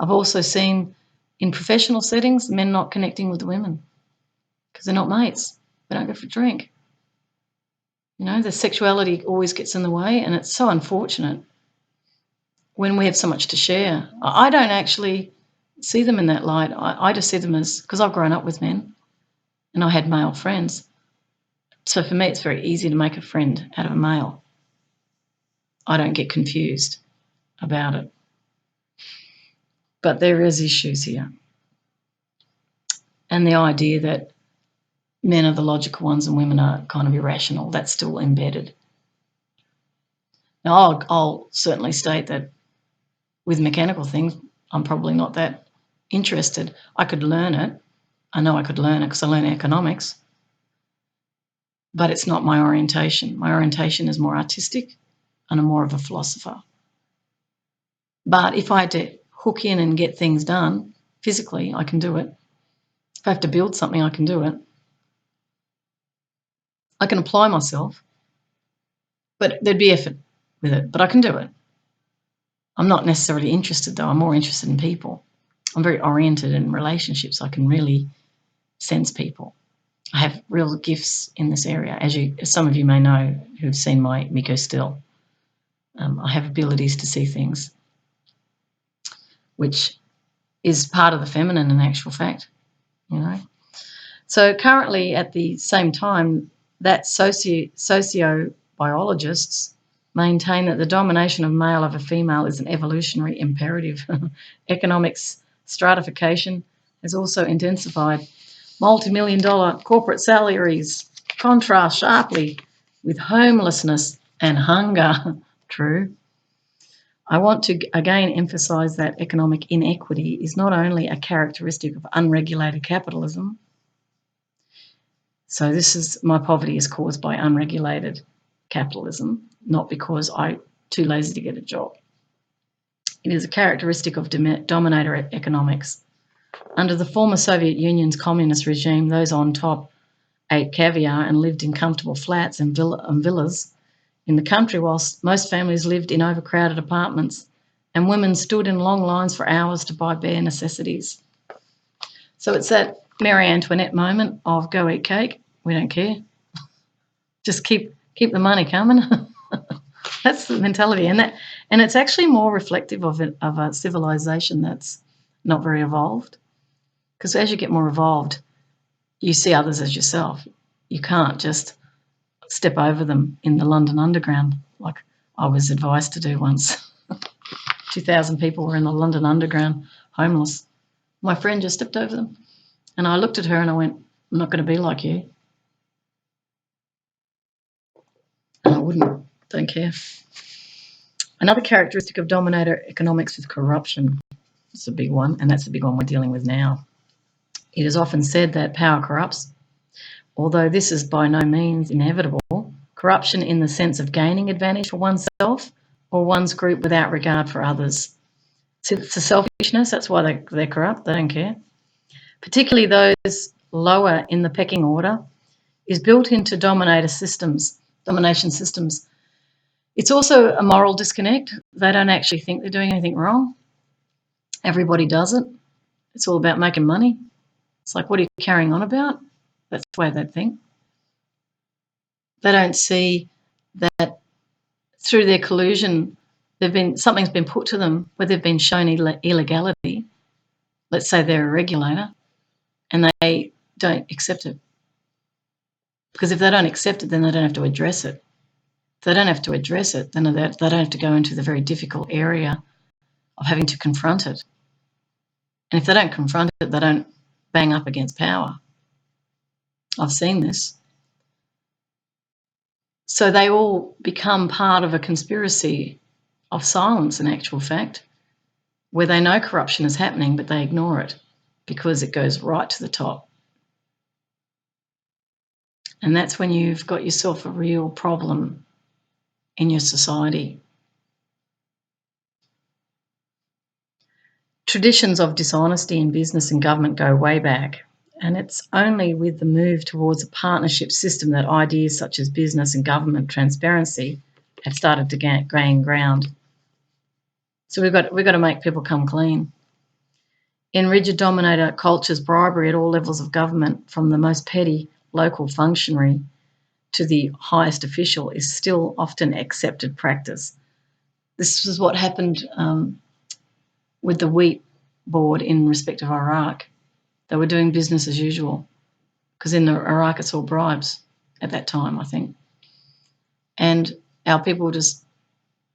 I've also seen in professional settings men not connecting with the women because they're not mates. They don't go for a drink. The sexuality always gets in the way, and it's so unfortunate when we have so much to share. I don't actually see them in that light. I just see them as, because I've grown up with men and I had male friends. So for me, it's very easy to make a friend out of a male. I don't get confused about it. But there is issues here. And the idea that men are the logical ones and women are kind of irrational, that's still embedded. Now, I'll certainly state that with mechanical things, I'm probably not that interested. I could learn it. I know I could learn it because I learn economics. But it's not my orientation. My orientation is more artistic and I'm more of a philosopher. But if I had to hook in and get things done physically, I can do it. If I have to build something, I can do it. I can apply myself, but there'd be effort with it, but I can do it. I'm not necessarily interested though. I'm more interested in people. I'm very oriented in relationships. I can really sense people. I have real gifts in this area, as some of you may know who've seen my Miko still. I have abilities to see things, which is part of the feminine in actual fact, So currently at the same time, that sociobiologists maintain that the domination of male over female is an evolutionary imperative. Economic stratification has also intensified. Multi-million-dollar corporate salaries contrast sharply with homelessness and hunger. True. I want to again emphasise that economic inequity is not only a characteristic of unregulated capitalism. So my poverty is caused by unregulated capitalism, not because I'm too lazy to get a job. It is a characteristic of dominator economics. Under the former Soviet Union's communist regime, those on top ate caviar and lived in comfortable flats and villas in the country, whilst most families lived in overcrowded apartments and women stood in long lines for hours to buy bare necessities. So it's that Marie Antoinette moment of go eat cake, we don't care. Just keep the money coming. That's the mentality. And And it's actually more reflective of a civilization that's not very evolved. Because as you get more evolved, you see others as yourself. You can't just step over them in the London Underground like I was advised to do once. 2,000 people were in the London Underground, homeless. My friend just stepped over them. And I looked at her and I went, I'm not going to be like you. And I wouldn't. Don't care. Another characteristic of Dominator Economics is corruption. It's a big one, and that's the big one we're dealing with now. It is often said that power corrupts. Although this is by no means inevitable, corruption in the sense of gaining advantage for oneself or one's group without regard for others. It's a selfishness, that's why they're corrupt, they don't care. Particularly those lower in the pecking order, is built into domination systems. It's also a moral disconnect. They don't actually think they're doing anything wrong. Everybody does it. It's all about making money. It's like, what are you carrying on about? That's the way they think. They don't see that through their collusion, something's been put to them where they've been shown illegality. Let's say they're a regulator, and they don't accept it. Because if they don't accept it, then they don't have to address it. If they don't have to address it, then they don't have to go into the very difficult area of having to confront it. And if they don't confront it, they don't bang up against power. I've seen this. So they all become part of a conspiracy of silence, in actual fact, where they know corruption is happening, but they ignore it because it goes right to the top. And that's when you've got yourself a real problem in your society. Traditions of dishonesty in business and government go way back, and it's only with the move towards a partnership system that ideas such as business and government transparency have started to gain ground. So we've got to make people come clean. In rigid dominator cultures, bribery at all levels of government, from the most petty local functionary to the highest official, is still often accepted practice. This was what happened with the wheat board in respect of Iraq. They were doing business as usual because in Iraq it's all bribes at that time, I think. And our people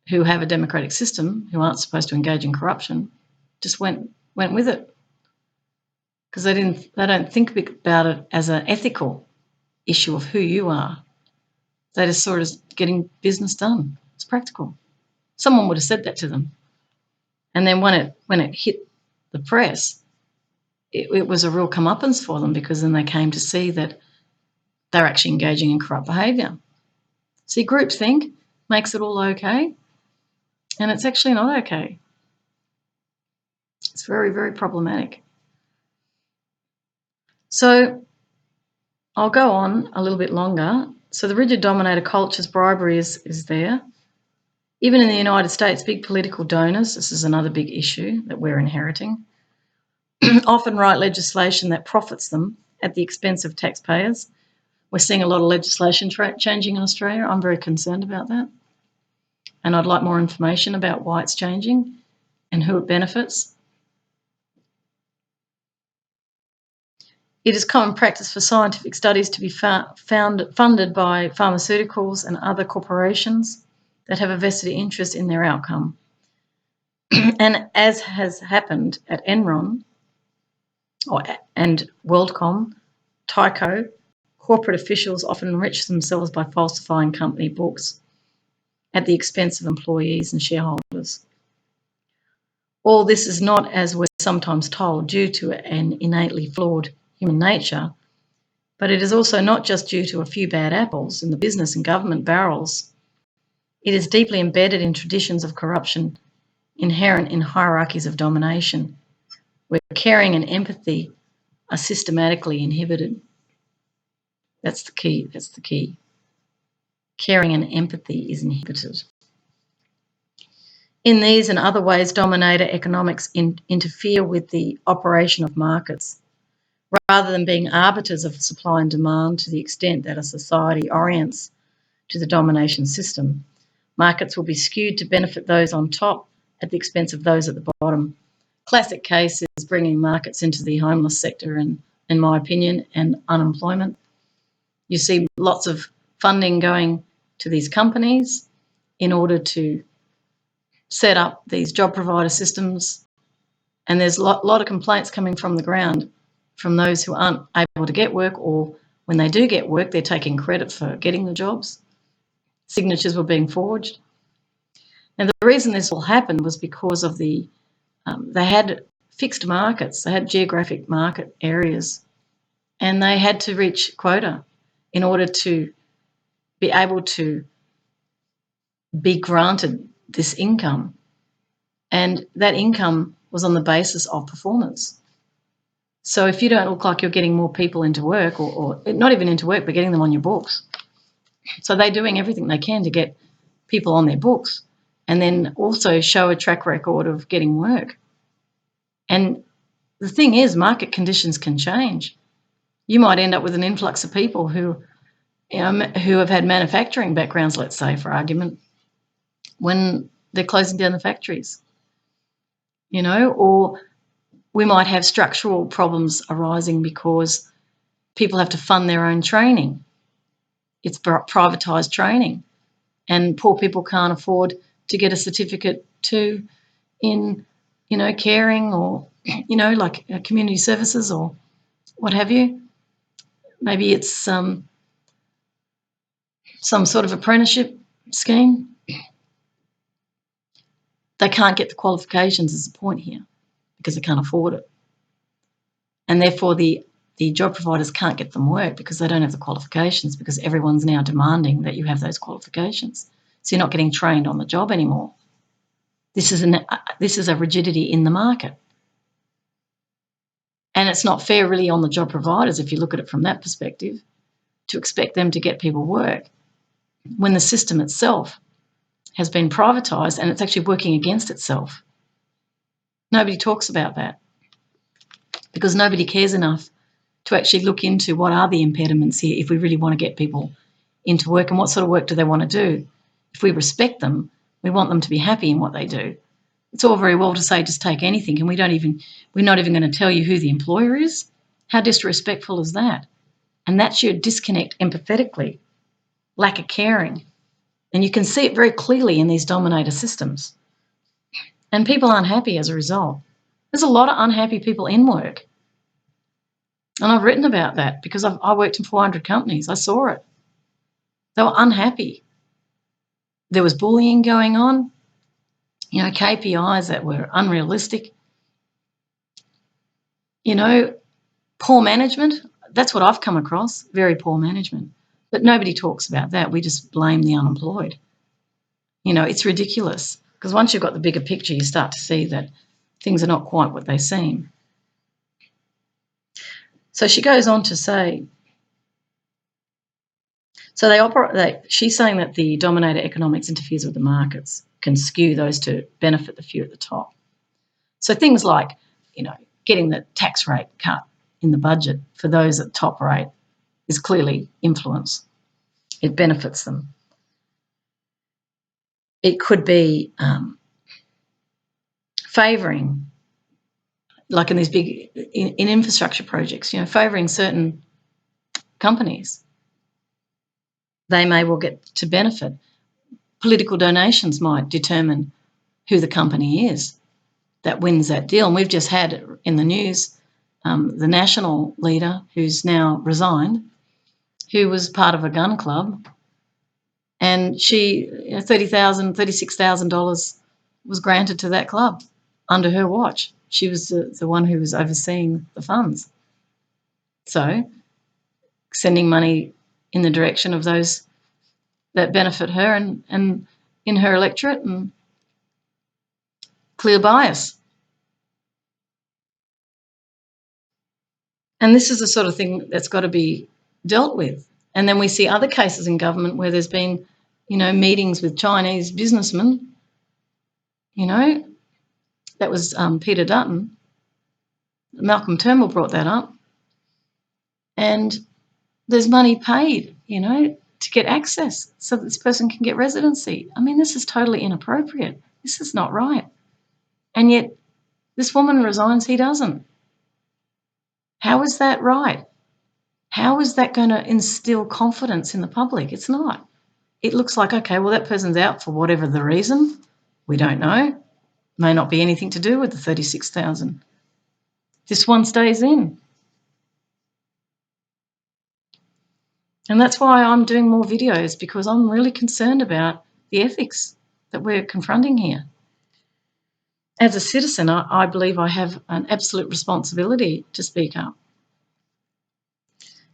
who have a democratic system, who aren't supposed to engage in corruption, just went with it because they don't think about it as an ethical issue of who you are. They just saw it as getting business done. It's practical. Someone would have said that to them. And then when it hit the press, it was a real comeuppance for them, because then they came to see that they're actually engaging in corrupt behaviour. See, groupthink makes it all okay, and it's actually not okay. It's very, very problematic. So I'll go on a little bit longer. So the rigid dominator cultures, bribery is there. Even in the United States, big political donors, this is another big issue that we're inheriting, often write legislation that profits them at the expense of taxpayers. We're seeing a lot of legislation changing in Australia. I'm very concerned about that. And I'd like more information about why it's changing and who it benefits. It is common practice for scientific studies to be funded by pharmaceuticals and other corporations that have a vested interest in their outcome. And as has happened at Enron and WorldCom, Tyco, corporate officials often enrich themselves by falsifying company books at the expense of employees and shareholders. All this is not, as we're sometimes told, due to an innately flawed human nature, but it is also not just due to a few bad apples in the business and government barrels. It is deeply embedded in traditions of corruption inherent in hierarchies of domination, where caring and empathy are systematically inhibited. That's the key. Caring and empathy is inhibited. In these and other ways, dominator economics interfere with the operation of markets, rather than being arbiters of supply and demand to the extent that a society orients to the domination system. Markets will be skewed to benefit those on top at the expense of those at the bottom. Classic case is bringing markets into the homeless sector, in my opinion, and unemployment. You see lots of funding going to these companies in order to set up these job provider systems, and there's a lot of complaints coming from the ground from those who aren't able to get work, or when they do get work, they're taking credit for getting the jobs. Signatures were being forged. And the reason this all happened was because of they had fixed markets, they had geographic market areas, and they had to reach quota in order to be able to be granted this income. And that income was on the basis of performance. So if you don't look like you're getting more people into work, or not even into work, but getting them on your books, so they're doing everything they can to get people on their books and then also show a track record of getting work. And the thing is, market conditions can change. You might end up with an influx of people who have had manufacturing backgrounds, let's say, for argument, when they're closing down the factories, or we might have structural problems arising because people have to fund their own training. It's privatised training, and poor people can't afford to get a certificate in caring, or like community services or what have you. Maybe it's some sort of apprenticeship scheme. They can't get the qualifications, is the point here, because they can't afford it. And therefore the job providers can't get them work because they don't have the qualifications, because everyone's now demanding that you have those qualifications. So you're not getting trained on the job anymore. This is a rigidity in the market. And it's not fair really on the job providers, if you look at it from that perspective, to expect them to get people work when the system itself has been privatised and it's actually working against itself. Nobody talks about that because nobody cares enough to actually look into what are the impediments here if we really want to get people into work, and what sort of work do they want to do. If we respect them, we want them to be happy in what they do. It's all very well to say just take anything, and we're not even going to tell you who the employer is. How disrespectful is that? And that's your disconnect empathetically, lack of caring. And you can see it very clearly in these dominator systems. And people aren't happy as a result. There's a lot of unhappy people in work. And I've written about that because I worked in 400 companies. I saw it. They were unhappy. There was bullying going on, KPIs that were unrealistic. Poor management. That's what I've come across, very poor management. But nobody talks about that. We just blame the unemployed. It's ridiculous, because once you've got the bigger picture, you start to see that things are not quite what they seem. So she goes on to say, she's saying that the dominator economics interferes with the markets, can skew those to benefit the few at the top. So things like, getting the tax rate cut in the budget for those at the top rate is clearly influence. It benefits them. It could be favouring, like in these big in infrastructure projects, favouring certain companies. They may well get to benefit. Political donations might determine who the company is that wins that deal. And we've just had in the news the national leader, who's now resigned, who was part of a gun club, and she $30,000, $36,000 was granted to that club under her watch. She was the one who was overseeing the funds. So sending money in the direction of those that benefit her and in her electorate, and clear bias. And this is the sort of thing that's got to be dealt with. And then we see other cases in government where there's been, meetings with Chinese businessmen. That was Peter Dutton. Malcolm Turnbull brought that up. And there's money paid, to get access so that this person can get residency. I mean, this is totally inappropriate. This is not right. And yet this woman resigns, he doesn't. How is that right? How is that going to instill confidence in the public? It's not. It looks like, okay, well, that person's out for whatever the reason. We don't know. May not be anything to do with the 36,000. This one stays in. And that's why I'm doing more videos, because I'm really concerned about the ethics that we're confronting here. As a citizen, I believe I have an absolute responsibility to speak up.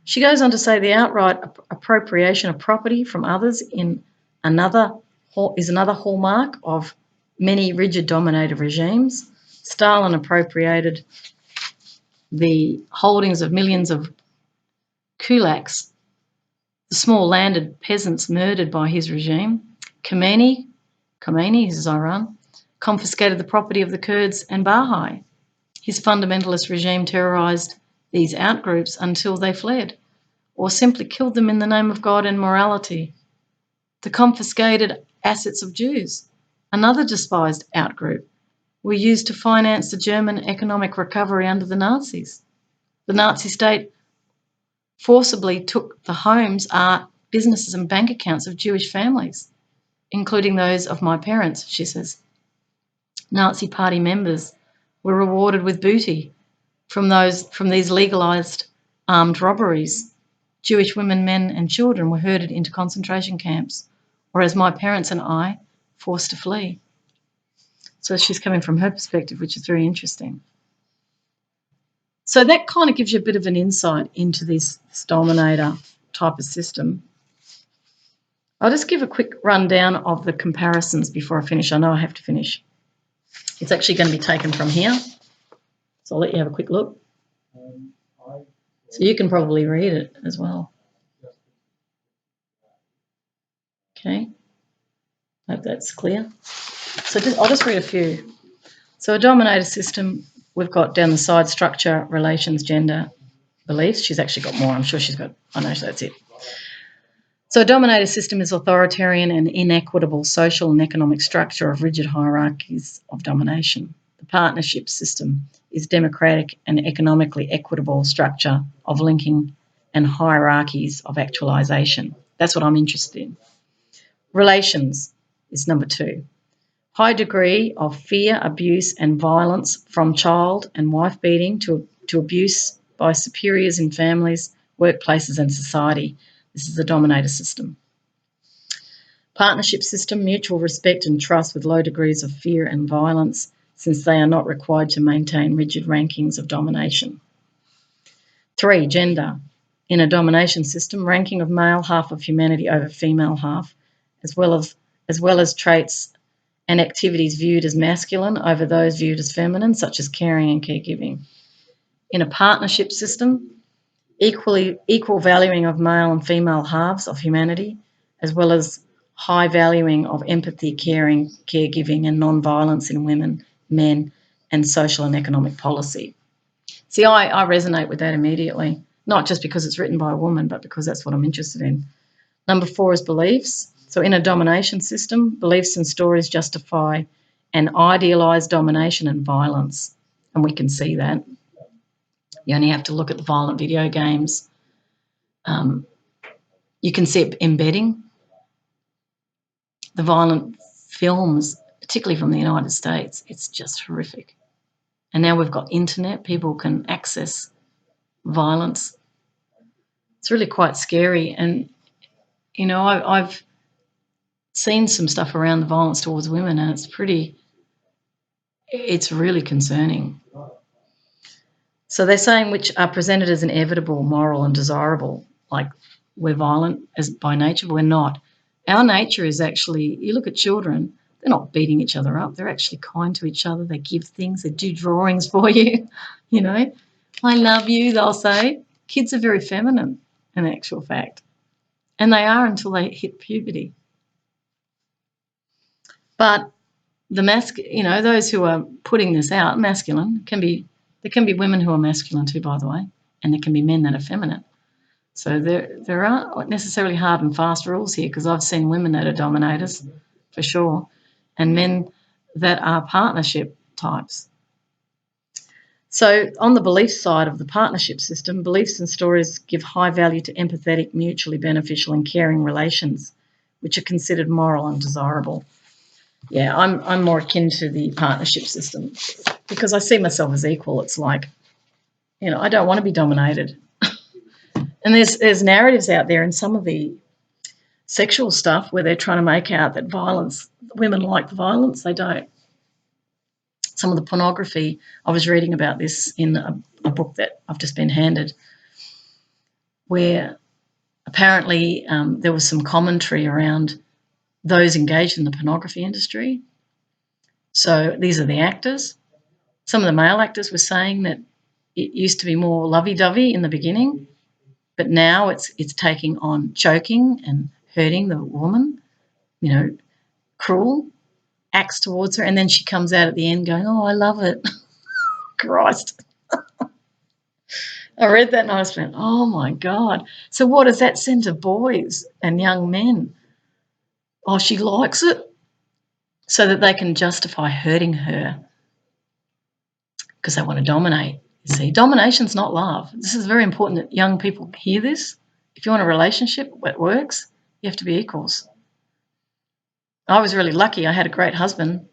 She goes on to say the outright appropriation of property from others is another hallmark of many rigid dominator regimes. Stalin appropriated the holdings of millions of kulaks, the small landed peasants murdered by his regime. Khomeini, this is Iran, confiscated the property of the Kurds and Baha'i. His fundamentalist regime terrorised these outgroups until they fled, or simply killed them in the name of God and morality. The confiscated assets of Jews, another despised outgroup, were used to finance the German economic recovery under the Nazis. The Nazi state forcibly took the homes, art, businesses and bank accounts of Jewish families, including those of my parents, she says. Nazi party members were rewarded with booty from these legalised armed robberies. Jewish women, men and children were herded into concentration camps, or as my parents and I, forced to flee. So she's coming from her perspective, which is very interesting. So that kind of gives you a bit of an insight into this dominator type of system. I'll just give a quick rundown of the comparisons before I finish. I know I have to finish. It's actually going to be taken from here, so I'll let you have a quick look. So you can probably read it as well. Okay, hope that's clear. So I'll just read a few. So a dominator system, we've got down the side structure, relations, gender, beliefs. She's actually got more. I'm sure she's got, I know that's it. So a dominator system is authoritarian and inequitable social and economic structure of rigid hierarchies of domination. The partnership system is democratic and economically equitable structure of linking and hierarchies of actualisation. That's what I'm interested in. Relations is number 2. High degree of fear, abuse and violence, from child and wife beating to abuse by superiors in families, workplaces and society. This is the dominator system. Partnership system, mutual respect and trust with low degrees of fear and violence, since they are not required to maintain rigid rankings of domination. 3, gender. In a domination system, ranking of male half of humanity over female half, as well as traits and activities viewed as masculine over those viewed as feminine, such as caring and caregiving. In a partnership system, equal valuing of male and female halves of humanity, as well as high valuing of empathy, caring, caregiving and non-violence in women, men and social and economic policy. See, I resonate with that immediately, not just because it's written by a woman, but because that's what I'm interested in. Number 4 is beliefs. So in a domination system, beliefs and stories justify an idealised domination and violence, and we can see that. You only have to look at the violent video games. You can see it embedding. The violent films, particularly from the United States, it's just horrific. And now we've got internet, people can access violence. It's really quite scary. And, you know, I've seen some stuff around the violence towards women, and it's really concerning. So they're saying which are presented as inevitable, moral and desirable, like we're violent as by nature, but we're not. Our nature is actually, you look at children, they're not beating each other up. They're actually kind to each other. They give things, they do drawings for you, you know. I love you, they'll say. Kids are very feminine in actual fact. And they are until they hit puberty. But those who are putting this out, masculine, there can be women who are masculine too, by the way, and there can be men that are feminine. So there aren't necessarily hard and fast rules here, because I've seen women that are dominators, for sure, and men that are partnership types. So on the belief side of the partnership system, beliefs and stories give high value to empathetic, mutually beneficial and caring relations, which are considered moral and desirable. Yeah, I'm more akin to the partnership system, because I see myself as equal. It's like, I don't want to be dominated. And there's narratives out there in some of the sexual stuff where they're trying to make out that women like the violence. They don't. Some of the pornography, I was reading about this in a book that I've just been handed, where apparently there was some commentary around those engaged in the pornography industry. So these are the actors. Some of the male actors were saying that it used to be more lovey-dovey in the beginning, but now it's taking on choking and hurting the woman, cruel acts towards her, and then she comes out at the end going, "Oh, I love it." Christ. I read that and I was like, oh my God. So what does that send to boys and young men? Oh, she likes it, so that they can justify hurting her because they want to dominate. You see, domination's not love. This is very important that young people hear this. If you want a relationship that works, you have to be equals. I was really lucky. I had a great husband.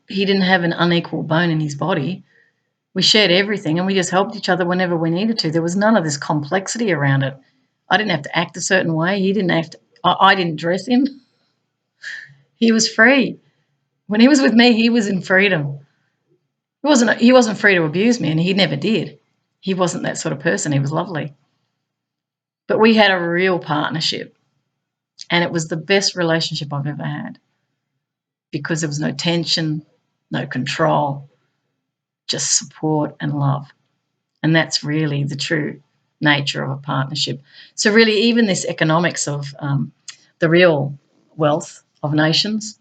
He didn't have an unequal bone in his body. We shared everything and we just helped each other whenever we needed to. There was none of this complexity around it. I didn't have to act a certain way. He didn't have to. I didn't dress him. He was free. When he was with me, he was in freedom. He wasn't free to abuse me, and he never did. He wasn't that sort of person. He was lovely. But we had a real partnership, and it was the best relationship I've ever had, because there was no tension, no control, just support and love. And that's really the true nature of a partnership. So really, even this economics of the real wealth of nations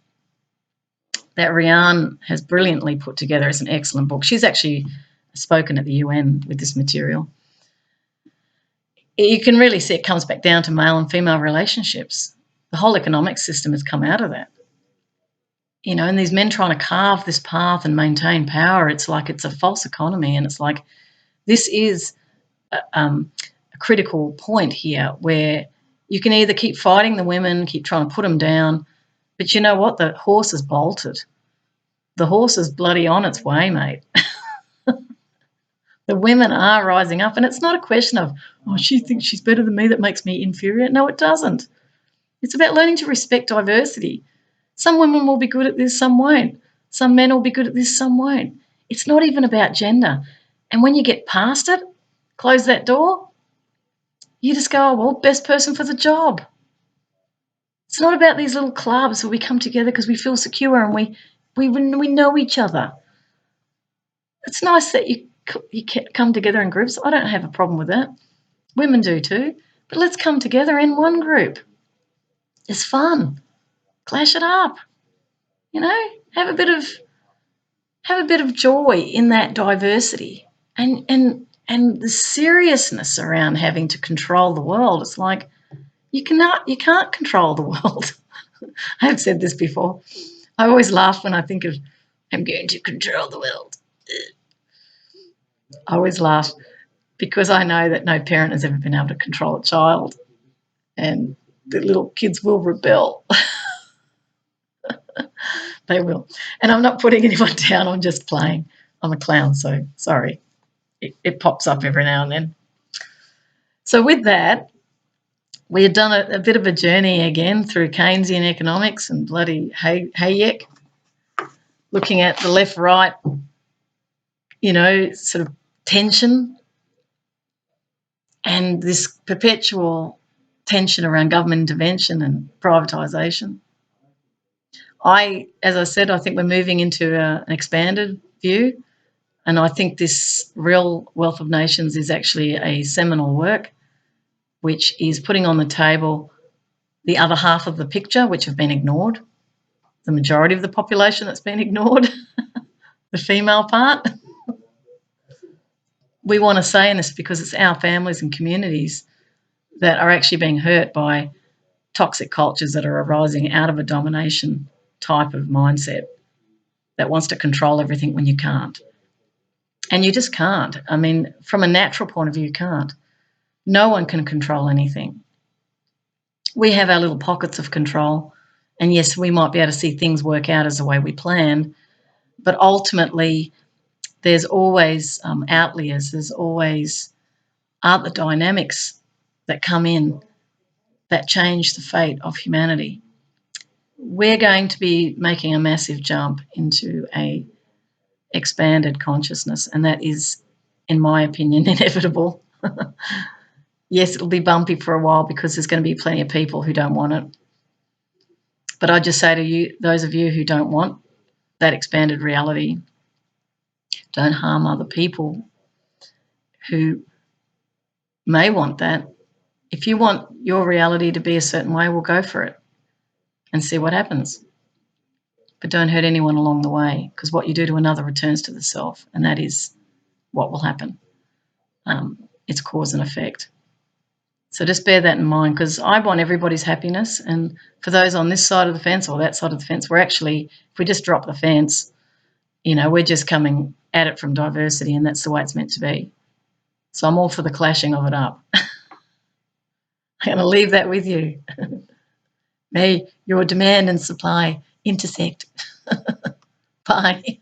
that Riane has brilliantly put together is an excellent book. She's actually spoken at the UN with this material. You can really see it comes back down to male and female relationships. The whole economic system has come out of that. And these men trying to carve this path and maintain power, it's like it's a false economy, and it's like this is a critical point here where you can either keep fighting the women, keep trying to put them down, but you know what? The horse has bolted. The horse is bloody on its way, mate. The women are rising up, and it's not a question of, oh, she thinks she's better than me, that makes me inferior. No, it doesn't. It's about learning to respect diversity. Some women will be good at this, some won't. Some men will be good at this, some won't. It's not even about gender. And when you get past it, close that door, you just go, oh, well, best person for the job. It's not about these little clubs where we come together because we feel secure and we know each other. It's nice that you come together in groups. I don't have a problem with that. Women do too. But let's come together in one group. It's fun. Clash it up. Have a bit of joy in that diversity. And the seriousness around having to control the world. It's like you can't control the world. I have said this before. I always laugh when I think of I'm going to control the world. I always laugh because I know that no parent has ever been able to control a child, and the little kids will rebel. They will. And I'm not putting anyone down. I'm just playing. I'm a clown, so sorry. It pops up every now and then. So with that, we had done a bit of a journey again through Keynesian economics and bloody Hayek, looking at the left-right, sort of tension and this perpetual tension around government intervention and privatisation. As I said, I think we're moving into an expanded view, and I think this Real Wealth of Nations is actually a seminal work which is putting on the table the other half of the picture, which have been ignored, the majority of the population that's been ignored, the female part. We want to say in this because it's our families and communities that are actually being hurt by toxic cultures that are arising out of a domination type of mindset that wants to control everything when you can't. And you just can't. I mean, from a natural point of view, you can't. No one can control anything. We have our little pockets of control, and yes, we might be able to see things work out as the way we plan, but ultimately there's always outliers, there's always other dynamics that come in that change the fate of humanity. We're going to be making a massive jump into a expanded consciousness, and that is, in my opinion, inevitable. Yes, it'll be bumpy for a while because there's going to be plenty of people who don't want it. But I just say to you, those of you who don't want that expanded reality, don't harm other people who may want that. If you want your reality to be a certain way, we'll go for it and see what happens. But don't hurt anyone along the way, because what you do to another returns to the self, and that is what will happen. It's cause and effect. So just bear that in mind, because I want everybody's happiness. And for those on this side of the fence or that side of the fence, we're actually, if we just drop the fence, we're just coming at it from diversity, and that's the way it's meant to be. So I'm all for the clashing of it up. I'm going to leave that with you. May your demand and supply intersect. Bye.